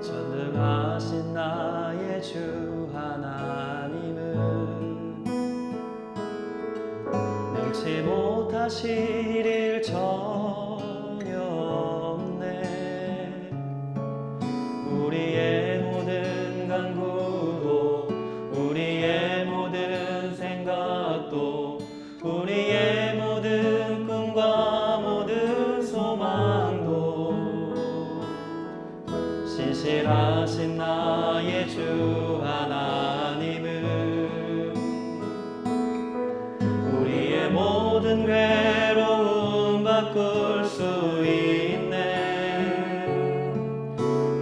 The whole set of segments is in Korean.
전능하신 나의 주 하나님은 능치 못하실 일 전혀 없네. 우리의 모든 간구도 우리의 모든 생각도 우리의 모든 꿈과 모든 소망도 신실하신 나의 주 하나님은 우리의 모든 괴로움 바꿀 수 있네.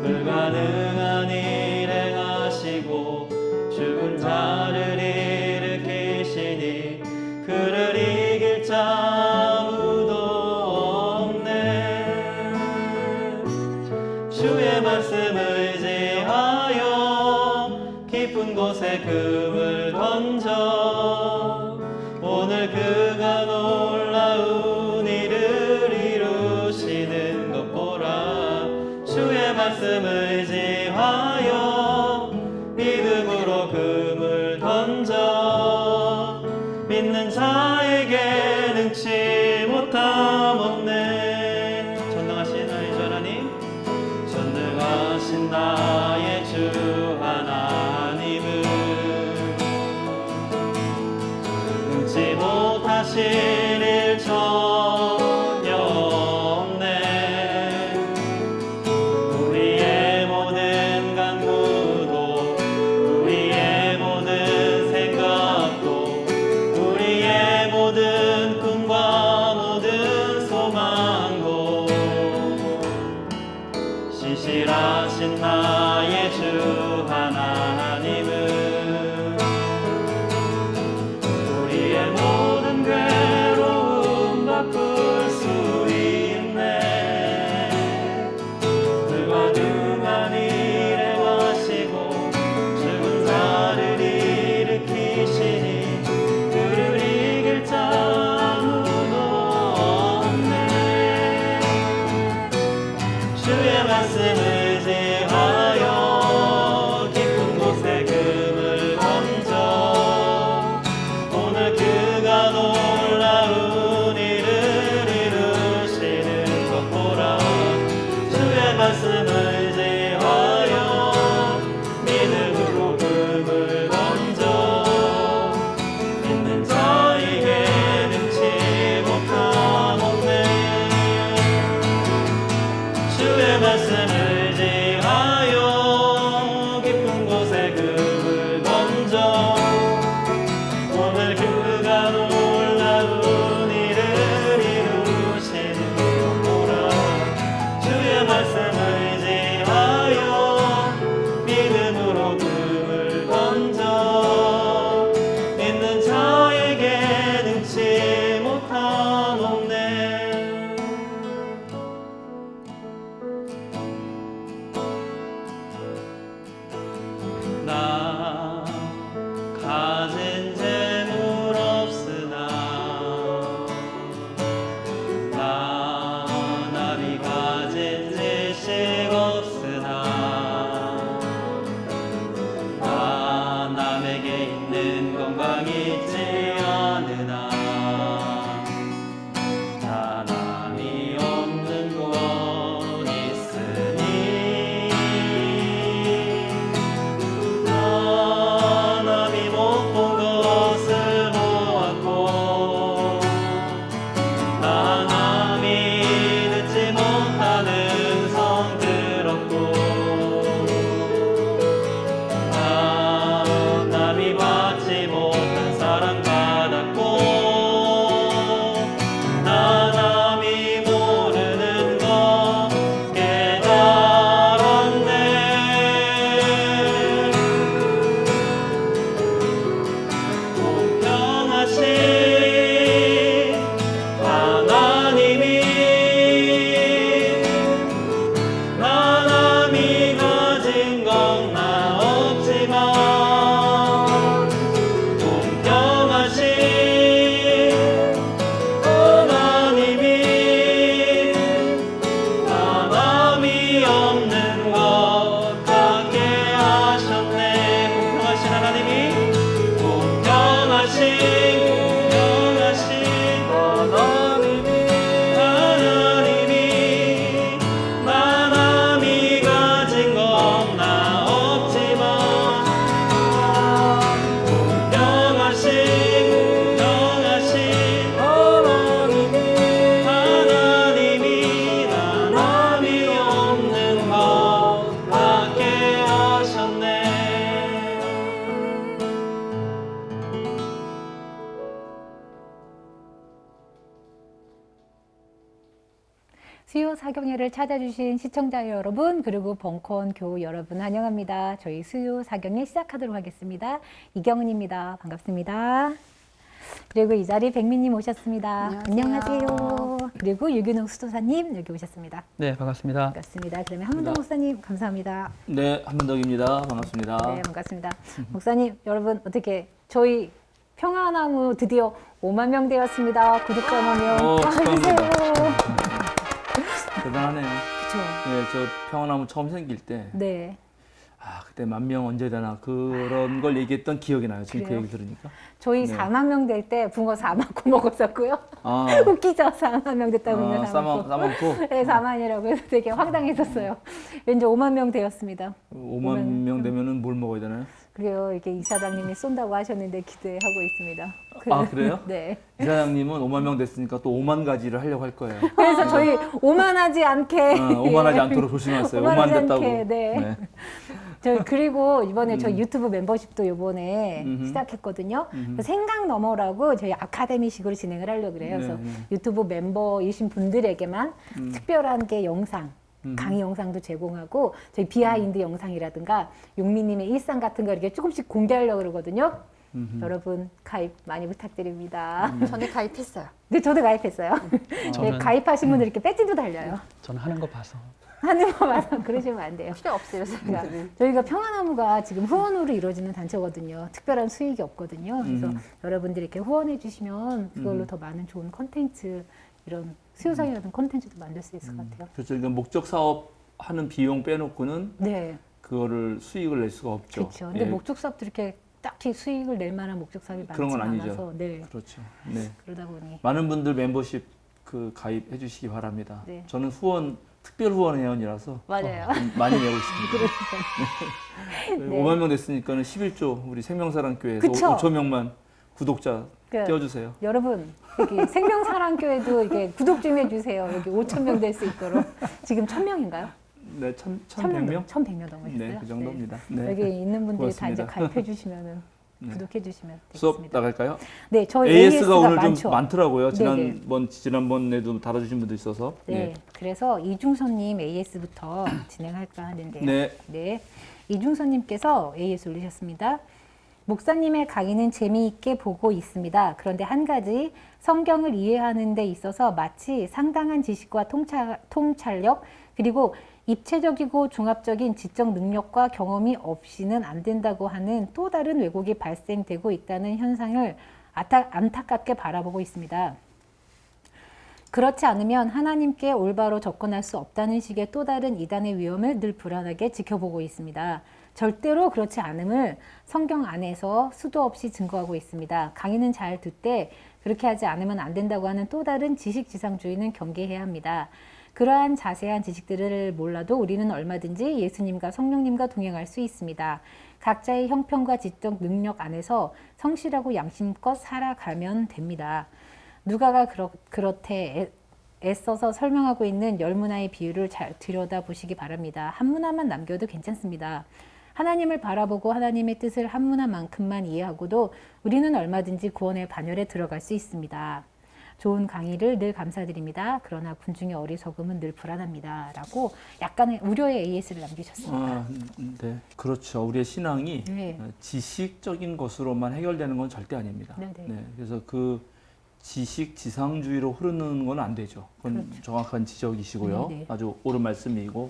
불가능한 일 행하시고 죽은 자를 일으키시니 그를 이길 자 아무도 없네. 주의 말씀 의지하여 깊은 곳에 금을 던져 오늘 그가 놀라운 일을 이루시는 것 보라. 주의 말씀 의지하여 믿음으로 금을 던져 믿는 자에게 능치 못함 없네. 전능하신 나의 주 하나님, 전능하신 나의 주 하나님은 능치 못하실 일 전혀 없네. 우리의 모든 간구도 우리의 모든 생각도 우리의 모든 꿈과 모든 소망도 신실하신 나의 주 하나님은 우리의 모든 괴로움 바꿀 수 있네. 불가능한 일 행하시고 죽은 자를 일으키시니 그를 이길 자 아무도 없네. 주의 말씀 의지하여 깊은 곳에 금을 던져 오늘 그가 놀라운 일을 이루시는 것 보라. 주의 말씀 의지하여 믿음으로 금을 던져 믿는 자에게 능치 못함 없네. 주의 말씀 의지하여 깊은 곳에 금을 던져 오늘 그가 놀라운 일을 이루시는 것 보라. 주의 말씀 의지하여 믿음으로 금을 던져 믿는 자에게 능치 못함 없네. 나 가진 재물 없으나 나 남이 가진 지식 없으나 나 남에게 있는 건강 있지 않으나 나 남이 없는 것 있으니 나 남이 못 본 것을 보았고 나 남이 듣지 못하는 성 들었고 나 남이 받지 못한 사랑 받았네. 수요 사경회를 찾아주신 시청자 여러분, 그리고 벙커원 교우 여러분 환영합니다. 저희 수요 사경회 시작하도록 하겠습니다. 이경은입니다. 반갑습니다. 그리고 이 자리 백민님 오셨습니다. 안녕하세요. 그리고 유균옥 수도사님 여기 오셨습니다. 네, 반갑습니다. 반갑습니다. 그러면 한문덕 목사님 감사합니다. 네, 한문덕입니다. 반갑습니다. 네, 반갑습니다. 목사님, 여러분 어떻게 저희 평화나무 드디어 5만 명 되었습니다. 구독자 5만 명. 축하합니다. 해주세요. 대단하네요. 그렇죠. 네, 저 평화나무 처음 생길 때, 네. 그때 10,000명 언제 되나 그런 걸 얘기했던 기억이 나요. 지금 그 그래요? 얘기 들으니까. 저희 네. 4만 명 될 때 붕어 4만코 먹었었고요. 아, 웃기죠? 4만 명 됐다고요. 싸먹고 네, 4만이라고 해서 되게 황당했었어요. 왠지 5만 명 되었습니다. 5만 명 되면은 뭘 먹어야 되나요? 그래요. 이게 이사장님이 쏜다고 하셨는데 기대하고 있습니다. 아, 그래요? 네. 이사장님은 5만 명 됐으니까 또 5만 가지를 하려고 할 거예요. 그래서 저희 오만하지 않게. 오만하지 않도록 조심하세요. 5만 오만하지 됐다고. 않게, 네. 그리고 이번에 저 유튜브 멤버십도 이번에 시작했거든요. 생각 너머라고 저희 아카데미식으로 진행을 하려고 그래요. 그래서 네, 네. 유튜브 멤버이신 분들에게만 특별한 게 영상, 강의 영상도 제공하고 저희 비하인드 영상이라든가 용미님의 일상 같은 거 이렇게 조금씩 공개하려고 그러거든요. 여러분 가입 많이 부탁드립니다. 전에 가입했어요. 네, 저도 가입했어요. 네, 저는- 가입하신 분들 이렇게 배지도 달려요. 저는 하는 거 봐서. 하는 거 봐서 그러시면 안 돼요. 필요 없어요, 그러니까 사람들은. 저희가 평화나무가 지금 후원으로 이루어지는 단체거든요. 특별한 수익이 없거든요. 그래서 여러분들이 이렇게 후원해 주시면 그걸로 더 많은 좋은 컨텐츠, 이런 수요상이라든 컨텐츠도 만들 수 있을 것 같아요. 그렇죠. 그러니까 목적 사업 하는 비용 빼놓고는 네, 그거를 수익을 낼 수가 없죠. 그렇죠. 근데 예, 목적 사업도 이렇게 딱히 수익을 낼 만한 목적 사업이 그런 건 많지 아니죠. 않아서, 네, 그렇죠. 네. 그러다 보니 많은 분들 멤버십 가입해 주시기 바랍니다. 네. 저는 특별 후원 회원이라서 맞아요. 좀 많이 내고 있습니다. 네. 5만 명 됐으니까는 11조 우리 생명사랑교회에서 그쵸? 5천 명만 구독자 그 띄워주세요. 여러분 여기 생명사랑교회도 이게 구독 좀 해주세요. 여기 5천 명 될 수 있도록 지금 1,000명인가요? 네, 1,100명? 1,100명 넘으셨어요. 네, 그 정도입니다. 네. 여기 있는 분들이 다 이제 고맙습니다. 가입해 주시면은 네. 구독해 주시면 수업 되겠습니다. 나갈까요? 네, 저희 AS가 오늘 많죠. 좀 많더라고요. 네네. 지난번에도 달아주신 분도 있어서. 네, 그래서 이중선님 AS부터 진행할까 하는데요. 네. 네, 이중선님께서 AS 올리셨습니다. 목사님의 강의는 재미있게 보고 있습니다. 그런데 한 가지 성경을 이해하는 데 있어서 마치 상당한 지식과 통찰력 그리고 입체적이고 종합적인 지적 능력과 경험이 없이는 안 된다고 하는 또 다른 왜곡이 발생되고 있다는 현상을 안타깝게 바라보고 있습니다. 그렇지 않으면 하나님께 올바로 접근할 수 없다는 식의 또 다른 이단의 위험을 늘 불안하게 지켜보고 있습니다. 절대로 그렇지 않음을 성경 안에서 수도 없이 증거하고 있습니다. 강의는 잘 듣되 그렇게 하지 않으면 안 된다고 하는 또 다른 지식지상주의는 경계해야 합니다. 그러한 자세한 지식들을 몰라도 우리는 얼마든지 예수님과 성령님과 동행할 수 있습니다. 각자의 형편과 지적 능력 안에서 성실하고 양심껏 살아가면 됩니다. 누가가 그렇대 애써서 설명하고 있는 열 문화의 비유를 잘 들여다보시기 바랍니다. 한 문화만 남겨도 괜찮습니다. 하나님을 바라보고 하나님의 뜻을 한 문화만큼만 이해하고도 우리는 얼마든지 구원의 반열에 들어갈 수 있습니다. 좋은 강의를 늘 감사드립니다. 그러나 군중의 어리석음은 늘 불안합니다. 라고 약간의 우려의 AS를 남기셨습니다. 네. 그렇죠. 우리의 신앙이 네. 지식적인 것으로만 해결되는 건 절대 아닙니다. 네네. 네. 그래서 그 지식 지상주의로 흐르는 건 안 되죠. 그건 그렇죠. 정확한 지적이시고요. 네네. 아주 옳은 말씀이고.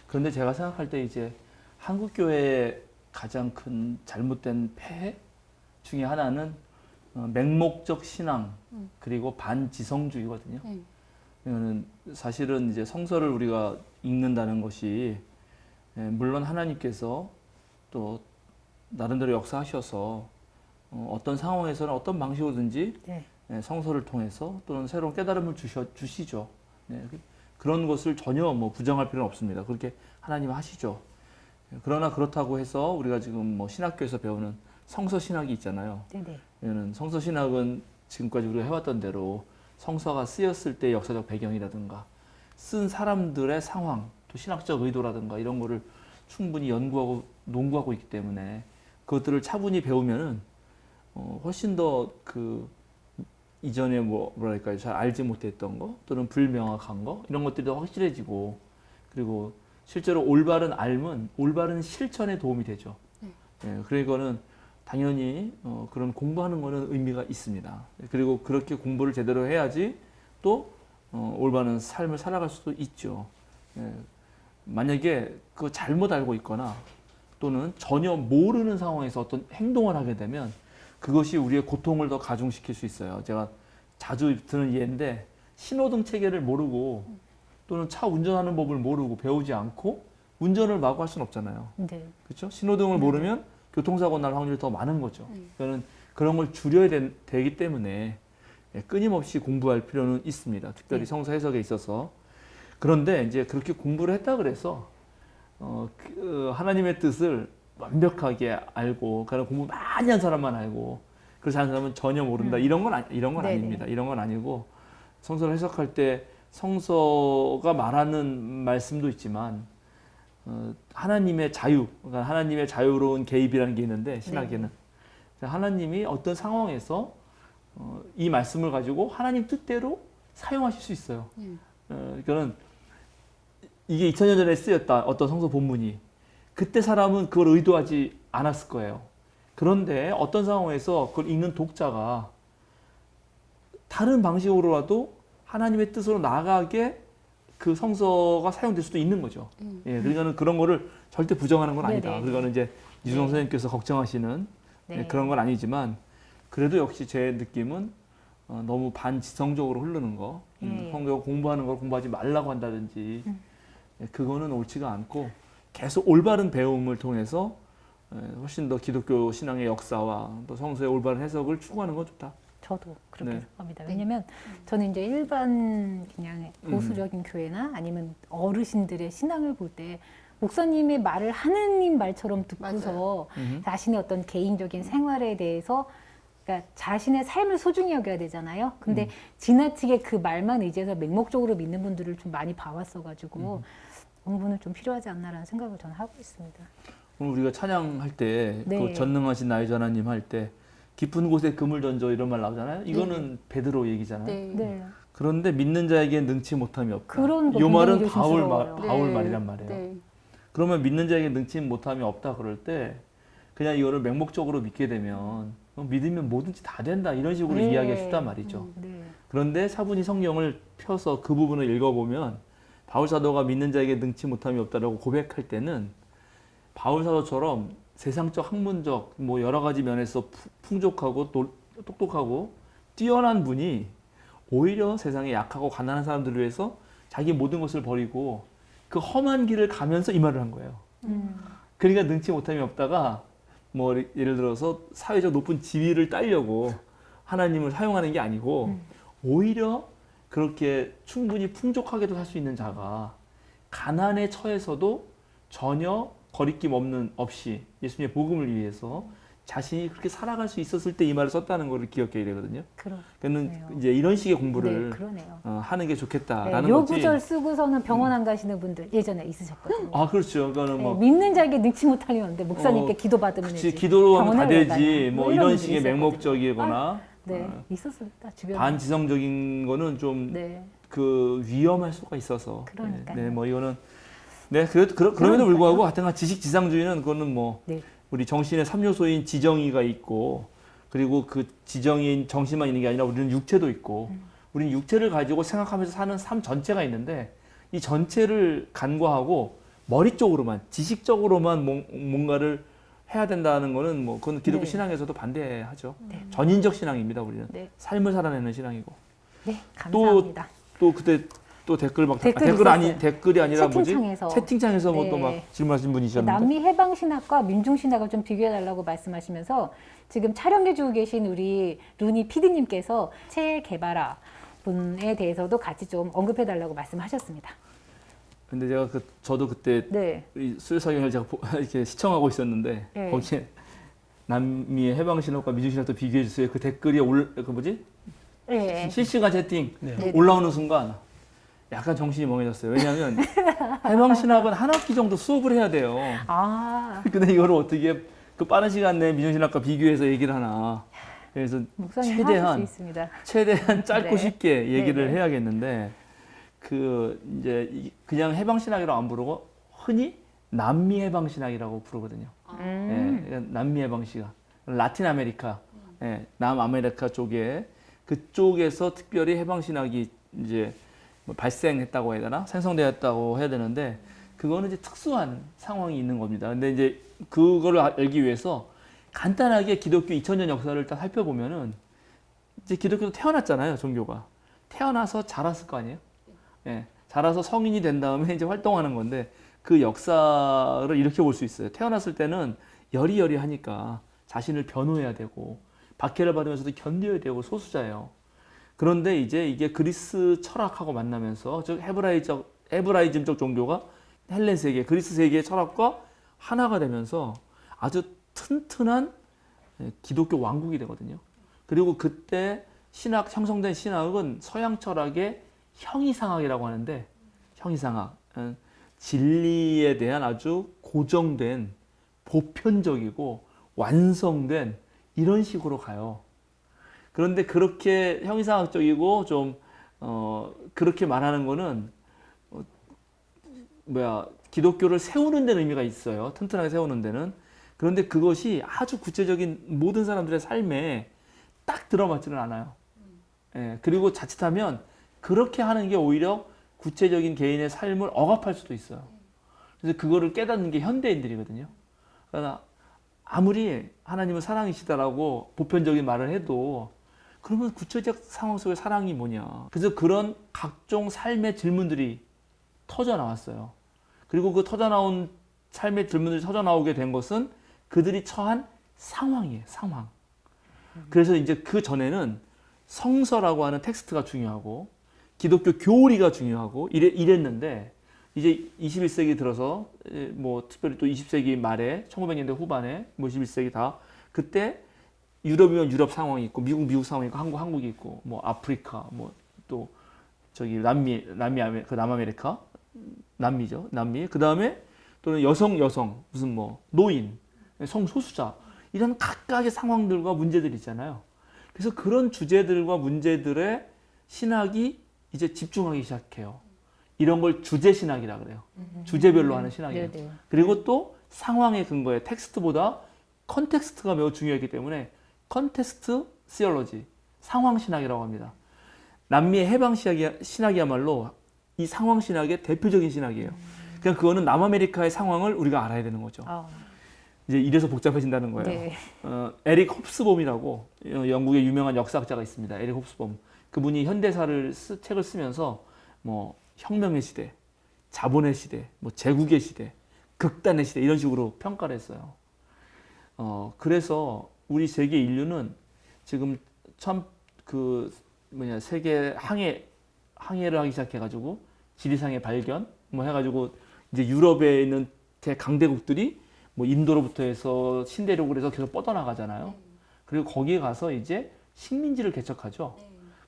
그런데 제가 생각할 때 이제 한국 교회의 가장 큰 잘못된 폐해 중에 하나는 맹목적 신앙 그리고 반지성주의거든요. 이거는 사실은 이제 성서를 우리가 읽는다는 것이 물론 하나님께서 또 나름대로 역사하셔서 어떤 상황에서는 어떤 방식으로든지 네. 성서를 통해서 또는 새로운 깨달음을 주시죠. 네, 그런 것을 전혀 뭐 부정할 필요는 없습니다. 그렇게 하나님 하시죠. 그러나 그렇다고 해서 우리가 지금 뭐 신학교에서 배우는 성서 신학이 있잖아요. 네네. 이거는 성서 신학은 지금까지 우리가 해왔던 대로 성서가 쓰였을 때 역사적 배경이라든가 쓴 사람들의 상황, 또 신학적 의도라든가 이런 거를 충분히 연구하고 농구하고 있기 때문에 그것들을 차분히 배우면은 훨씬 더 그 이전에 뭐랄까요, 잘 알지 못했던 거 또는 불명확한 거 이런 것들이 더 확실해지고, 그리고 실제로 올바른 알면 올바른 실천에 도움이 되죠. 예, 그러니까는 당연히 그런 공부하는 거는 의미가 있습니다. 그리고 그렇게 공부를 제대로 해야지 또 올바른 삶을 살아갈 수도 있죠. 예, 만약에 그 잘못 알고 있거나 또는 전혀 모르는 상황에서 어떤 행동을 하게 되면 그것이 우리의 고통을 더 가중시킬 수 있어요. 제가 자주 드는 예인데, 신호등 체계를 모르고 또는 차 운전하는 법을 모르고 배우지 않고 운전을 마구 할 수는 없잖아요. 네. 그렇죠? 신호등을 모르면 교통사고 날 확률이 더 많은 거죠. 그러니까 그런 걸 줄여야 되기 때문에 끊임없이 공부할 필요는 있습니다. 특별히 성서 해석에 있어서. 그런데 이제 그렇게 공부를 했다 그래서 하나님의 뜻을 완벽하게 알고, 그런 공부 많이 한 사람만 알고, 그래서 하는 사람은 전혀 모른다. 이런 건 네네. 아닙니다. 이런 건 아니고, 성서를 해석할 때 성서가 말하는 말씀도 있지만 하나님의 자유, 그러니까 하나님의 자유로운 개입이라는 게 있는데, 신학에는 하나님이 어떤 상황에서 이 말씀을 가지고 하나님 뜻대로 사용하실 수 있어요. 그러니까는 이게 2000년 전에 쓰였다, 어떤 성서 본문이. 그때 사람은 그걸 의도하지 않았을 거예요. 그런데 어떤 상황에서 그걸 읽는 독자가 다른 방식으로라도 하나님의 뜻으로 나아가게 그 성서가 사용될 수도 있는 거죠. 예, 그러니까는 그런 거를 절대 부정하는 건 아니다. 네네. 그러니까는 이제 이준성 선생님께서 걱정하시는 네. 그런 건 아니지만, 그래도 역시 제 느낌은 너무 반지성적으로 흐르는 거, 성경 공부하는 걸 공부하지 말라고 한다든지, 그거는 옳지가 않고 계속 올바른 배움을 통해서 훨씬 더 기독교 신앙의 역사와 또 성서의 올바른 해석을 추구하는 건 좋다. 저도 그렇게 네. 생각합니다. 왜냐면 저는 이제 일반 그냥 보수적인 교회나 아니면 어르신들의 신앙을 볼 때 목사님의 말을 하느님 말처럼 듣고서 자신의 어떤 개인적인 생활에 대해서, 그러니까 자신의 삶을 소중히 여겨야 되잖아요. 근데 지나치게 그 말만 의지해서 맹목적으로 믿는 분들을 좀 많이 봐왔어가지고 공부는 좀 필요하지 않나라는 생각을 저는 하고 있습니다. 오늘 우리가 찬양할 때, 네. 그 전능하신 나의 전 하나님 할 때 깊은 곳에 금을 던져 이런 말 나오잖아요. 이거는 베드로 얘기잖아요. 네. 그런데 믿는 자에게 능치 못함이 없다. 그런 거 이 말은 굉장히 조심스러워요. 바울 말이란 말이에요. 그러면 믿는 자에게 능치 못함이 없다 그럴 때 그냥 이거를 맹목적으로 믿게 되면 믿으면 뭐든지 다 된다 이런 식으로 네. 이야기가 쉽단 말이죠. 네. 그런데 차분히 성경을 펴서 그 부분을 읽어보면 바울 사도가 믿는 자에게 능치 못함이 없다라고 고백할 때는 바울 사도처럼 세상적, 학문적, 뭐 여러 가지 면에서 풍족하고 똑똑하고 뛰어난 분이 오히려 세상에 약하고 가난한 사람들을 위해서 자기 모든 것을 버리고 그 험한 길을 가면서 이 말을 한 거예요. 그러니까 능치 못함이 없다가 뭐 예를 들어서 사회적 높은 지위를 따려고 하나님을 사용하는 게 아니고 오히려 그렇게 충분히 풍족하게도 살 수 있는 자가 가난에 처해서도 전혀 거리낌 없이 예수님의 복음을 위해서 자신이 그렇게 살아갈 수 있었을 때 이 말을 썼다는 것을 기억해야 되거든요. 그러면 이제 이런 식의 공부를 하는 게 좋겠다라는 요 거지. 구절 쓰고서는 병원 안 가시는 분들 예전에 있으셨거든요. 아, 그렇죠. 그거는 뭐 믿는 자에게 능치 못하면 안 돼. 목사님께 기도 받으면 그치, 되지. 기도로 하면 다 병원을 왜 되지. 가냐. 뭐 이런 이런 분들이 식의 있었거든요. 맹목적이거나 네, 있었습니다. 주변에. 반지성적인 거는 좀 네. 그 위험할 수가 있어서. 그러니까요. 네, 뭐 이거는 그럼에도 불구하고 하여튼 지식 지상주의는 그거는 뭐 네. 우리 정신의 3요소인 지정의가 있고, 그리고 그 지정인 정신만 있는 게 아니라 우리는 육체도 있고, 우리는 육체를 가지고 생각하면서 사는 삶 전체가 있는데 이 전체를 간과하고 머리 쪽으로만 지식적으로만 뭔가를 해야 된다는 거는 뭐 그건 기독교 네. 신앙에서도 반대하죠. 네. 전인적 신앙입니다, 우리는. 네. 삶을 살아내는 신앙이고. 네, 감사합니다. 또 그때 또 댓글 막 댓글 댓글이 아니라 채팅창에서. 채팅창에서 뭐 네. 또 막 질문하신 분이 있었는데. 남미 해방신학과 민중신학을 좀 비교해달라고 말씀하시면서 지금 촬영해주고 계신 우리 루니 PD님께서 체 게바라 분에 대해서도 같이 좀 언급해달라고 말씀하셨습니다. 근데 제가 저도 그때 네. 이 수요사경을 제가 이렇게 시청하고 있었는데 네. 거기에 남미의 해방신학과 민중신학도 비교해 주세요. 그 댓글이 네. 실시간 채팅 네. 올라오는 순간 약간 정신이 멍해졌어요. 왜냐하면 해방신학은 한 학기 정도 수업을 해야 돼요. 아, 근데 이거를 어떻게 그 빠른 시간 내에 민중신학과 비교해서 얘기를 하나. 그래서 목사님 하실 수 최대한 있습니다. 짧고 네. 쉽게 얘기를 네. 해야겠는데 이제 그냥 해방신학이라고 안 부르고 흔히 남미 해방신학이라고 부르거든요. 예, 남미 해방신학, 라틴 아메리카, 남아메리카 쪽에 그쪽에서 특별히 해방신학이 이제 뭐 발생했다고 해야 되나 생성되었다고 해야 되는데 그거는 이제 특수한 상황이 있는 겁니다. 근데 이제 그거를 알기 위해서 간단하게 기독교 2000년 역사를 딱 살펴보면은 이제 기독교도 태어났잖아요, 종교가. 태어나서 자랐을 거 아니에요? 예. 자라서 성인이 된 다음에 이제 활동하는 건데 그 역사를 이렇게 볼 수 있어요. 태어났을 때는 여리여리하니까 자신을 변호해야 되고 박해를 받으면서도 견뎌야 되고 소수자예요. 그런데 이제 이게 그리스 철학하고 만나면서 즉 헤브라이즘적 종교가 헬렌 세계, 그리스 세계의 철학과 하나가 되면서 아주 튼튼한 기독교 왕국이 되거든요. 그리고 그때 형성된 신학은 서양 철학의 형이상학이라고 하는데 형이상학, 진리에 대한 아주 고정된 보편적이고 완성된 이런 식으로 가요. 그런데 그렇게 형이상학적이고 좀 그렇게 말하는 거는 기독교를 세우는 데는 의미가 있어요. 튼튼하게 세우는 데는. 그런데 그것이 아주 구체적인 모든 사람들의 삶에 딱 들어맞지는 않아요. 예, 그리고 자칫하면 그렇게 하는 게 오히려 구체적인 개인의 삶을 억압할 수도 있어요. 그래서 그거를 깨닫는 게 현대인들이거든요. 그러나 아무리 하나님은 사랑이시다라고 보편적인 말을 해도 그러면 구체적 상황 속에 사랑이 뭐냐. 그래서 그런 각종 삶의 질문들이 터져 나왔어요. 그리고 그 터져 나온 삶의 질문들이 터져 나오게 된 것은 그들이 처한 상황이에요. 상황. 그래서 이제 그 전에는 성서라고 하는 텍스트가 중요하고 기독교 교리가 중요하고 이랬는데 이제 21세기 들어서 뭐 특별히 또 20세기 말에 1900년대 후반에 뭐 21세기 다 그때 유럽이면 유럽 상황이 있고 미국 상황이 있고 한국이 있고 뭐 아프리카 뭐 또 저기 남아메리카 남미죠. 남미. 그다음에 또는 여성 무슨 뭐 노인, 성소수자 이런 각각의 상황들과 문제들이 있잖아요. 그래서 그런 주제들과 문제들의 신학이 이제 집중하기 시작해요. 이런 걸 주제 신학이라 그래요. 주제별로 하는 신학이에요. 네네. 그리고 또 상황의 근거에 텍스트보다 컨텍스트가 매우 중요하기 때문에 컨텍스트 시올로지, 상황 신학이라고 합니다. 남미의 해방 신학이야말로 이 상황 신학의 대표적인 신학이에요. 그러니까 그거는 남아메리카의 상황을 우리가 알아야 되는 거죠. 이제 이래서 복잡해진다는 거예요. 네. 에릭 홉스봄이라고 영국의 유명한 역사학자가 있습니다. 에릭 홉스봄. 그분이 현대사를 책을 쓰면서 뭐 혁명의 시대, 자본의 시대, 뭐 제국의 시대, 극단의 시대 이런 식으로 평가를 했어요. 그래서 우리 세계 인류는 지금 참 세계 항해를 하기 시작해가지고 지리상의 발견 뭐 해가지고 이제 유럽에 있는 대강대국들이 뭐 인도로부터 해서 신대륙으로 해서 계속 뻗어나가잖아요. 그리고 거기에 가서 이제 식민지를 개척하죠.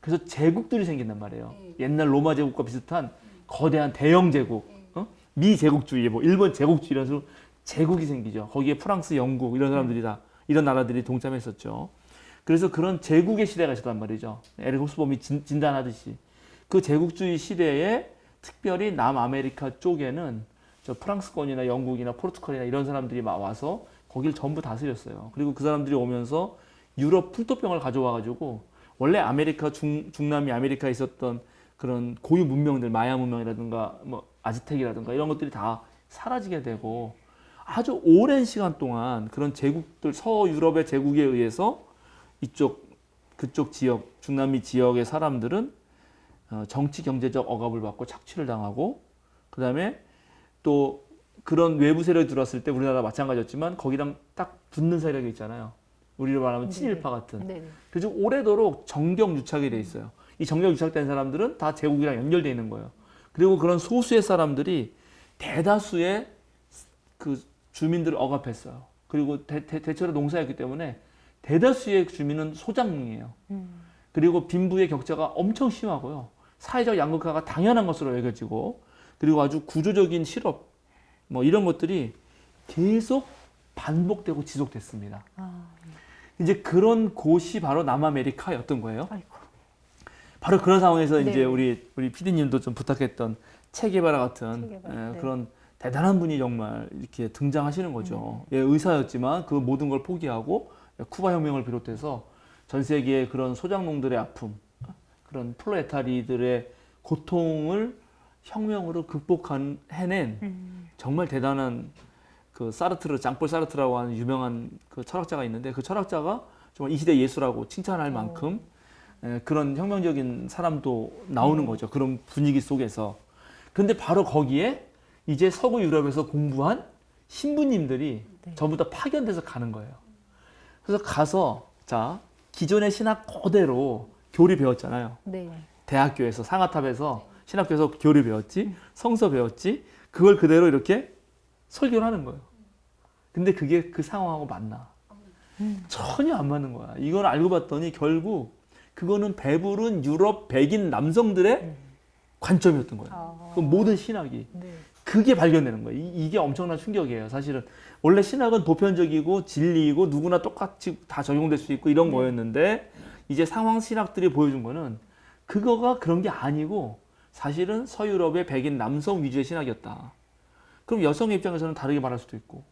그래서 제국들이 생긴단 말이에요. 옛날 로마 제국과 비슷한 거대한 대영 제국, 미 제국주의, 뭐 일본 제국주의 이런 식으로 제국이 생기죠. 거기에 프랑스, 영국 이런 사람들이 다 이런 나라들이 동참했었죠. 그래서 그런 제국의 시대가 있었단 말이죠. 에릭 홉스봄이 진단하듯이 그 제국주의 시대에 특별히 남아메리카 쪽에는 저 프랑스권이나 영국이나 포르투갈이나 이런 사람들이 와서 거길 전부 다스렸어요. 그리고 그 사람들이 오면서 유럽 풍토병을 가져와가지고 원래 아메리카 중남미 아메리카에 있었던 그런 고유 문명들 마야 문명이라든가 뭐 아즈텍이라든가 이런 것들이 다 사라지게 되고 아주 오랜 시간 동안 그런 제국들 서유럽의 제국에 의해서 그쪽 지역 중남미 지역의 사람들은 정치 경제적 억압을 받고 착취를 당하고 그 다음에 또 그런 외부 세력이 들어왔을 때 우리나라 마찬가지였지만 거기랑 딱 붙는 세력이 있잖아요. 우리로 말하면 친일파 같은. 네네. 그래서 오래도록 정경유착이 돼 있어요. 이 정경유착된 사람들은 다 제국이랑 연결되어 있는 거예요. 그리고 그런 소수의 사람들이 대다수의 그 주민들을 억압했어요. 그리고 대체로 농사였기 때문에 대다수의 주민은 소작농이에요. 그리고 빈부의 격차가 엄청 심하고요. 사회적 양극화가 당연한 것으로 여겨지고 그리고 아주 구조적인 실업 뭐 이런 것들이 계속 반복되고 지속됐습니다. 이제 그런 곳이 바로 남아메리카였던 거예요. 아이고. 바로 그런 상황에서 네. 이제 우리 PD님도 좀 부탁했던 체게바라 같은 체게바라, 네. 그런 대단한 분이 정말 이렇게 등장하시는 거죠. 예, 의사였지만 그 모든 걸 포기하고 쿠바 혁명을 비롯해서 전 세계의 그런 소작농들의 아픔, 그런 프롤레타리들의 고통을 혁명으로 해낸 정말 대단한 그 사르트르, 장폴 사르트라고 하는 유명한 그 철학자가 있는데 그 철학자가 정말 이 시대 예수라고 칭찬할 만큼 그런 혁명적인 사람도 나오는 거죠. 그런 분위기 속에서. 근데 바로 거기에 이제 서구 유럽에서 공부한 신부님들이 네. 전부 다 파견돼서 가는 거예요. 그래서 가서 자 기존의 신학 그대로 교리 배웠잖아요. 네. 대학교에서 상아탑에서 신학교에서 교리 배웠지, 성서 배웠지, 그걸 그대로 이렇게 설교를 하는 거예요. 근데 그게 그 상황하고 맞나? 전혀 안 맞는 거야. 이걸 알고 봤더니 결국 그거는 배부른 유럽 백인 남성들의 관점이었던 거예요. 그 모든 신학이. 네. 그게 발견되는 거예요. 이게 엄청난 충격이에요. 사실은 원래 신학은 보편적이고 진리이고 누구나 똑같이 다 적용될 수 있고 이런 거였는데 이제 상황 신학들이 보여준 거는 그거가 그런 게 아니고 사실은 서유럽의 백인 남성 위주의 신학이었다. 그럼 여성의 입장에서는 다르게 말할 수도 있고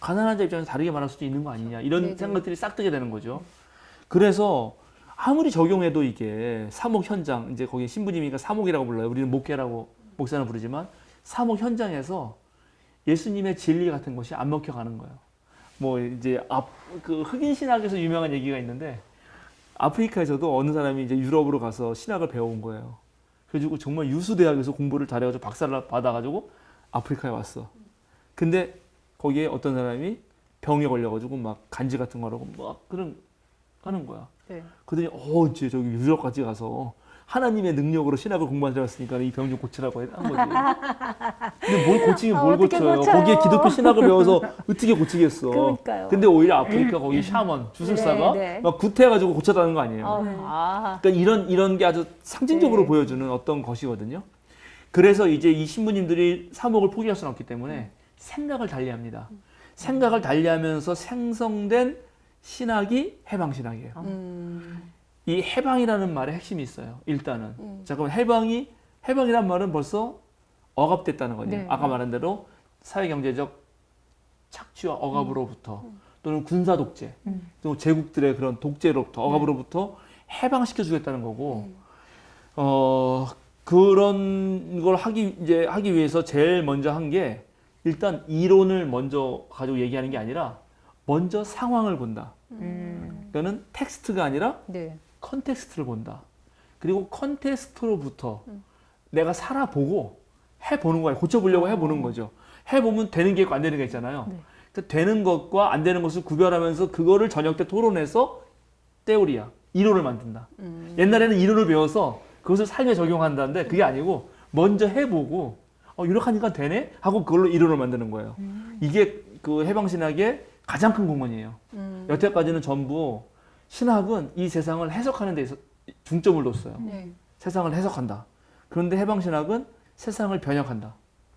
가난한 자 입장에서 다르게 말할 수도 있는 거 아니냐 이런 네네. 생각들이 싹 뜨게 되는 거죠. 그래서 아무리 적용해도 이게 사목 현장, 이제 거기 신부님이니까 사목이라고 불러요. 우리는 목회라고 목사는 부르지만 사목 현장에서 예수님의 진리 같은 것이 안 먹혀가는 거예요. 뭐 이제 그 흑인 신학에서 유명한 얘기가 있는데 아프리카에서도 어느 사람이 이제 유럽으로 가서 신학을 배워온 거예요. 그래가지고 정말 유수 대학에서 공부를 잘해가지고 박사를 받아가지고 아프리카에 왔어. 근데 거기에 어떤 사람이 병에 걸려가지고 막 간지 같은 거라고 막 그런 하는 거야. 네. 그러더니 이제 저기 유럽까지 가서 하나님의 능력으로 신학을 공부한 줄 알았으니까 이 병 좀 고치라고 한 거지. 근데 뭘 고치긴 뭘 어떻게 고쳐요. 고쳐요? 거기에 기독교 신학을 배워서 어떻게 고치겠어. 그러니까요. 근데 오히려 아프리카 거기 샤먼, 주술사가 네, 네. 막 구태해가지고 고쳤다는 거 아니에요. 아. 그러니까 이런 게 아주 상징적으로 네. 보여주는 어떤 것이거든요. 그래서 이제 이 신부님들이 사목을 포기할 수는 없기 때문에 생각을 달리합니다. 생각을 달리하면서 생성된 신학이 해방신학이에요. 이 해방이라는 말에 핵심이 있어요. 일단은 잠깐만 해방이란 말은 벌써 억압됐다는 거죠. 네. 아까 말한 대로 사회경제적 착취와 억압으로부터 또는 군사 독재, 또 제국들의 그런 독재로부터 억압으로부터 해방시켜 주겠다는 거고, 그런 걸 하기 위해서 제일 먼저 한 게 일단 이론을 먼저 가지고 얘기하는 게 아니라 먼저 상황을 본다. 그러니까는 텍스트가 아니라 네. 컨텍스트를 본다. 그리고 컨텍스트로부터 내가 살아보고 해보는 거야. 고쳐보려고 해보는 거죠. 해보면 되는 게 있고 안 되는 게 있잖아요. 네. 그러니까 되는 것과 안 되는 것을 구별하면서 그거를 저녁 때 토론해서 테오리야. 이론을 만든다. 옛날에는 이론을 배워서 그것을 삶에 적용한다는데 그게 아니고 먼저 해보고 이렇게 하니까 되네? 하고 그걸로 이론을 만드는 거예요. 이게 그 해방신학의 가장 큰 공헌이에요. 여태까지는 전부 신학은 이 세상을 해석하는 데 중점을 뒀어요. 네. 세상을 해석한다. 그런데 해방신학은 세상을 변혁한다.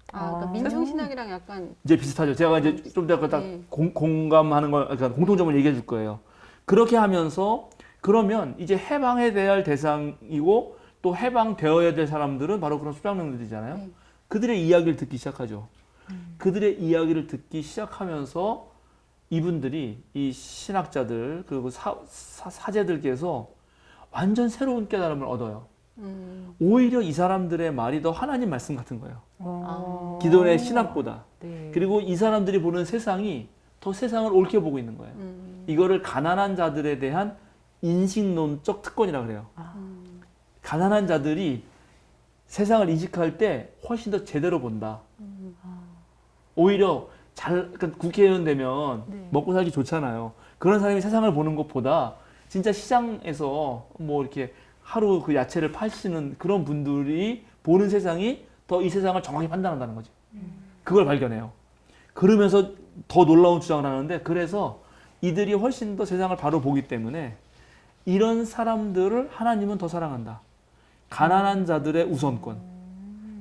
그러니까 민중신학이랑 약간 이제 비슷하죠. 제가 이제 좀 더 딱 네. 공감하는 거, 그러니까 공통점을 얘기해 줄 거예요. 그렇게 하면서 그러면 이제 해방해야 할 대상이고 또 해방되어야 될 사람들은 바로 그런 소장농들이잖아요. 네. 그들의 이야기를 듣기 시작하죠. 그들의 이야기를 듣기 시작하면서 이분들이 이 신학자들 그리고 사제들께서 완전 새로운 깨달음을 얻어요. 오히려 이 사람들의 말이 더 하나님 말씀 같은 거예요. 기존의 신학보다. 네. 그리고 이 사람들이 보는 세상이 더 세상을 옳게 보고 있는 거예요. 이거를 가난한 자들에 대한 인식론적 특권이라고 그래요. 가난한 자들이 세상을 인식할 때 훨씬 더 제대로 본다. 오히려 그러니까 국회의원 되면 네. 먹고 살기 좋잖아요. 그런 사람이 세상을 보는 것보다 진짜 시장에서 뭐 이렇게 하루 그 야채를 파시는 그런 분들이 보는 세상이 더 이 세상을 정확히 판단한다는 거지. 그걸 발견해요. 그러면서 더 놀라운 주장을 하는데 그래서 이들이 훨씬 더 세상을 바로 보기 때문에 이런 사람들을 하나님은 더 사랑한다. 가난한 자들의 우선권.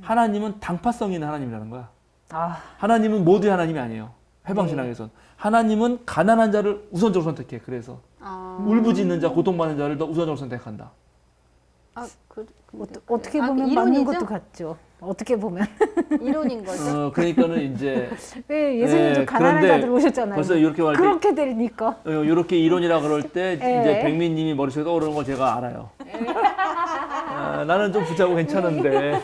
하나님은 당파성 있는 하나님이라는 거야. 하나님은 모두의 하나님이 아니에요. 해방신학에선. 하나님은 가난한 자를 우선적으로 선택해. 그래서 울부짖는 자, 고통받는 자를 더 우선적으로 선택한다. 어떻게 보면 맞는 이론이죠? 것도 같죠. 어떻게 보면 이론인 거죠. 그러니까는 이제 왜 예수님도 가난한 그런데 자들 오셨잖아요. 벌써 이렇게 말할 때 그렇게 되니까 이렇게 이론이라 그럴 때 예. 이제 백민님이 머릿속에 떠오르는 걸 제가 알아요. 나는 좀 부자고 괜찮은데.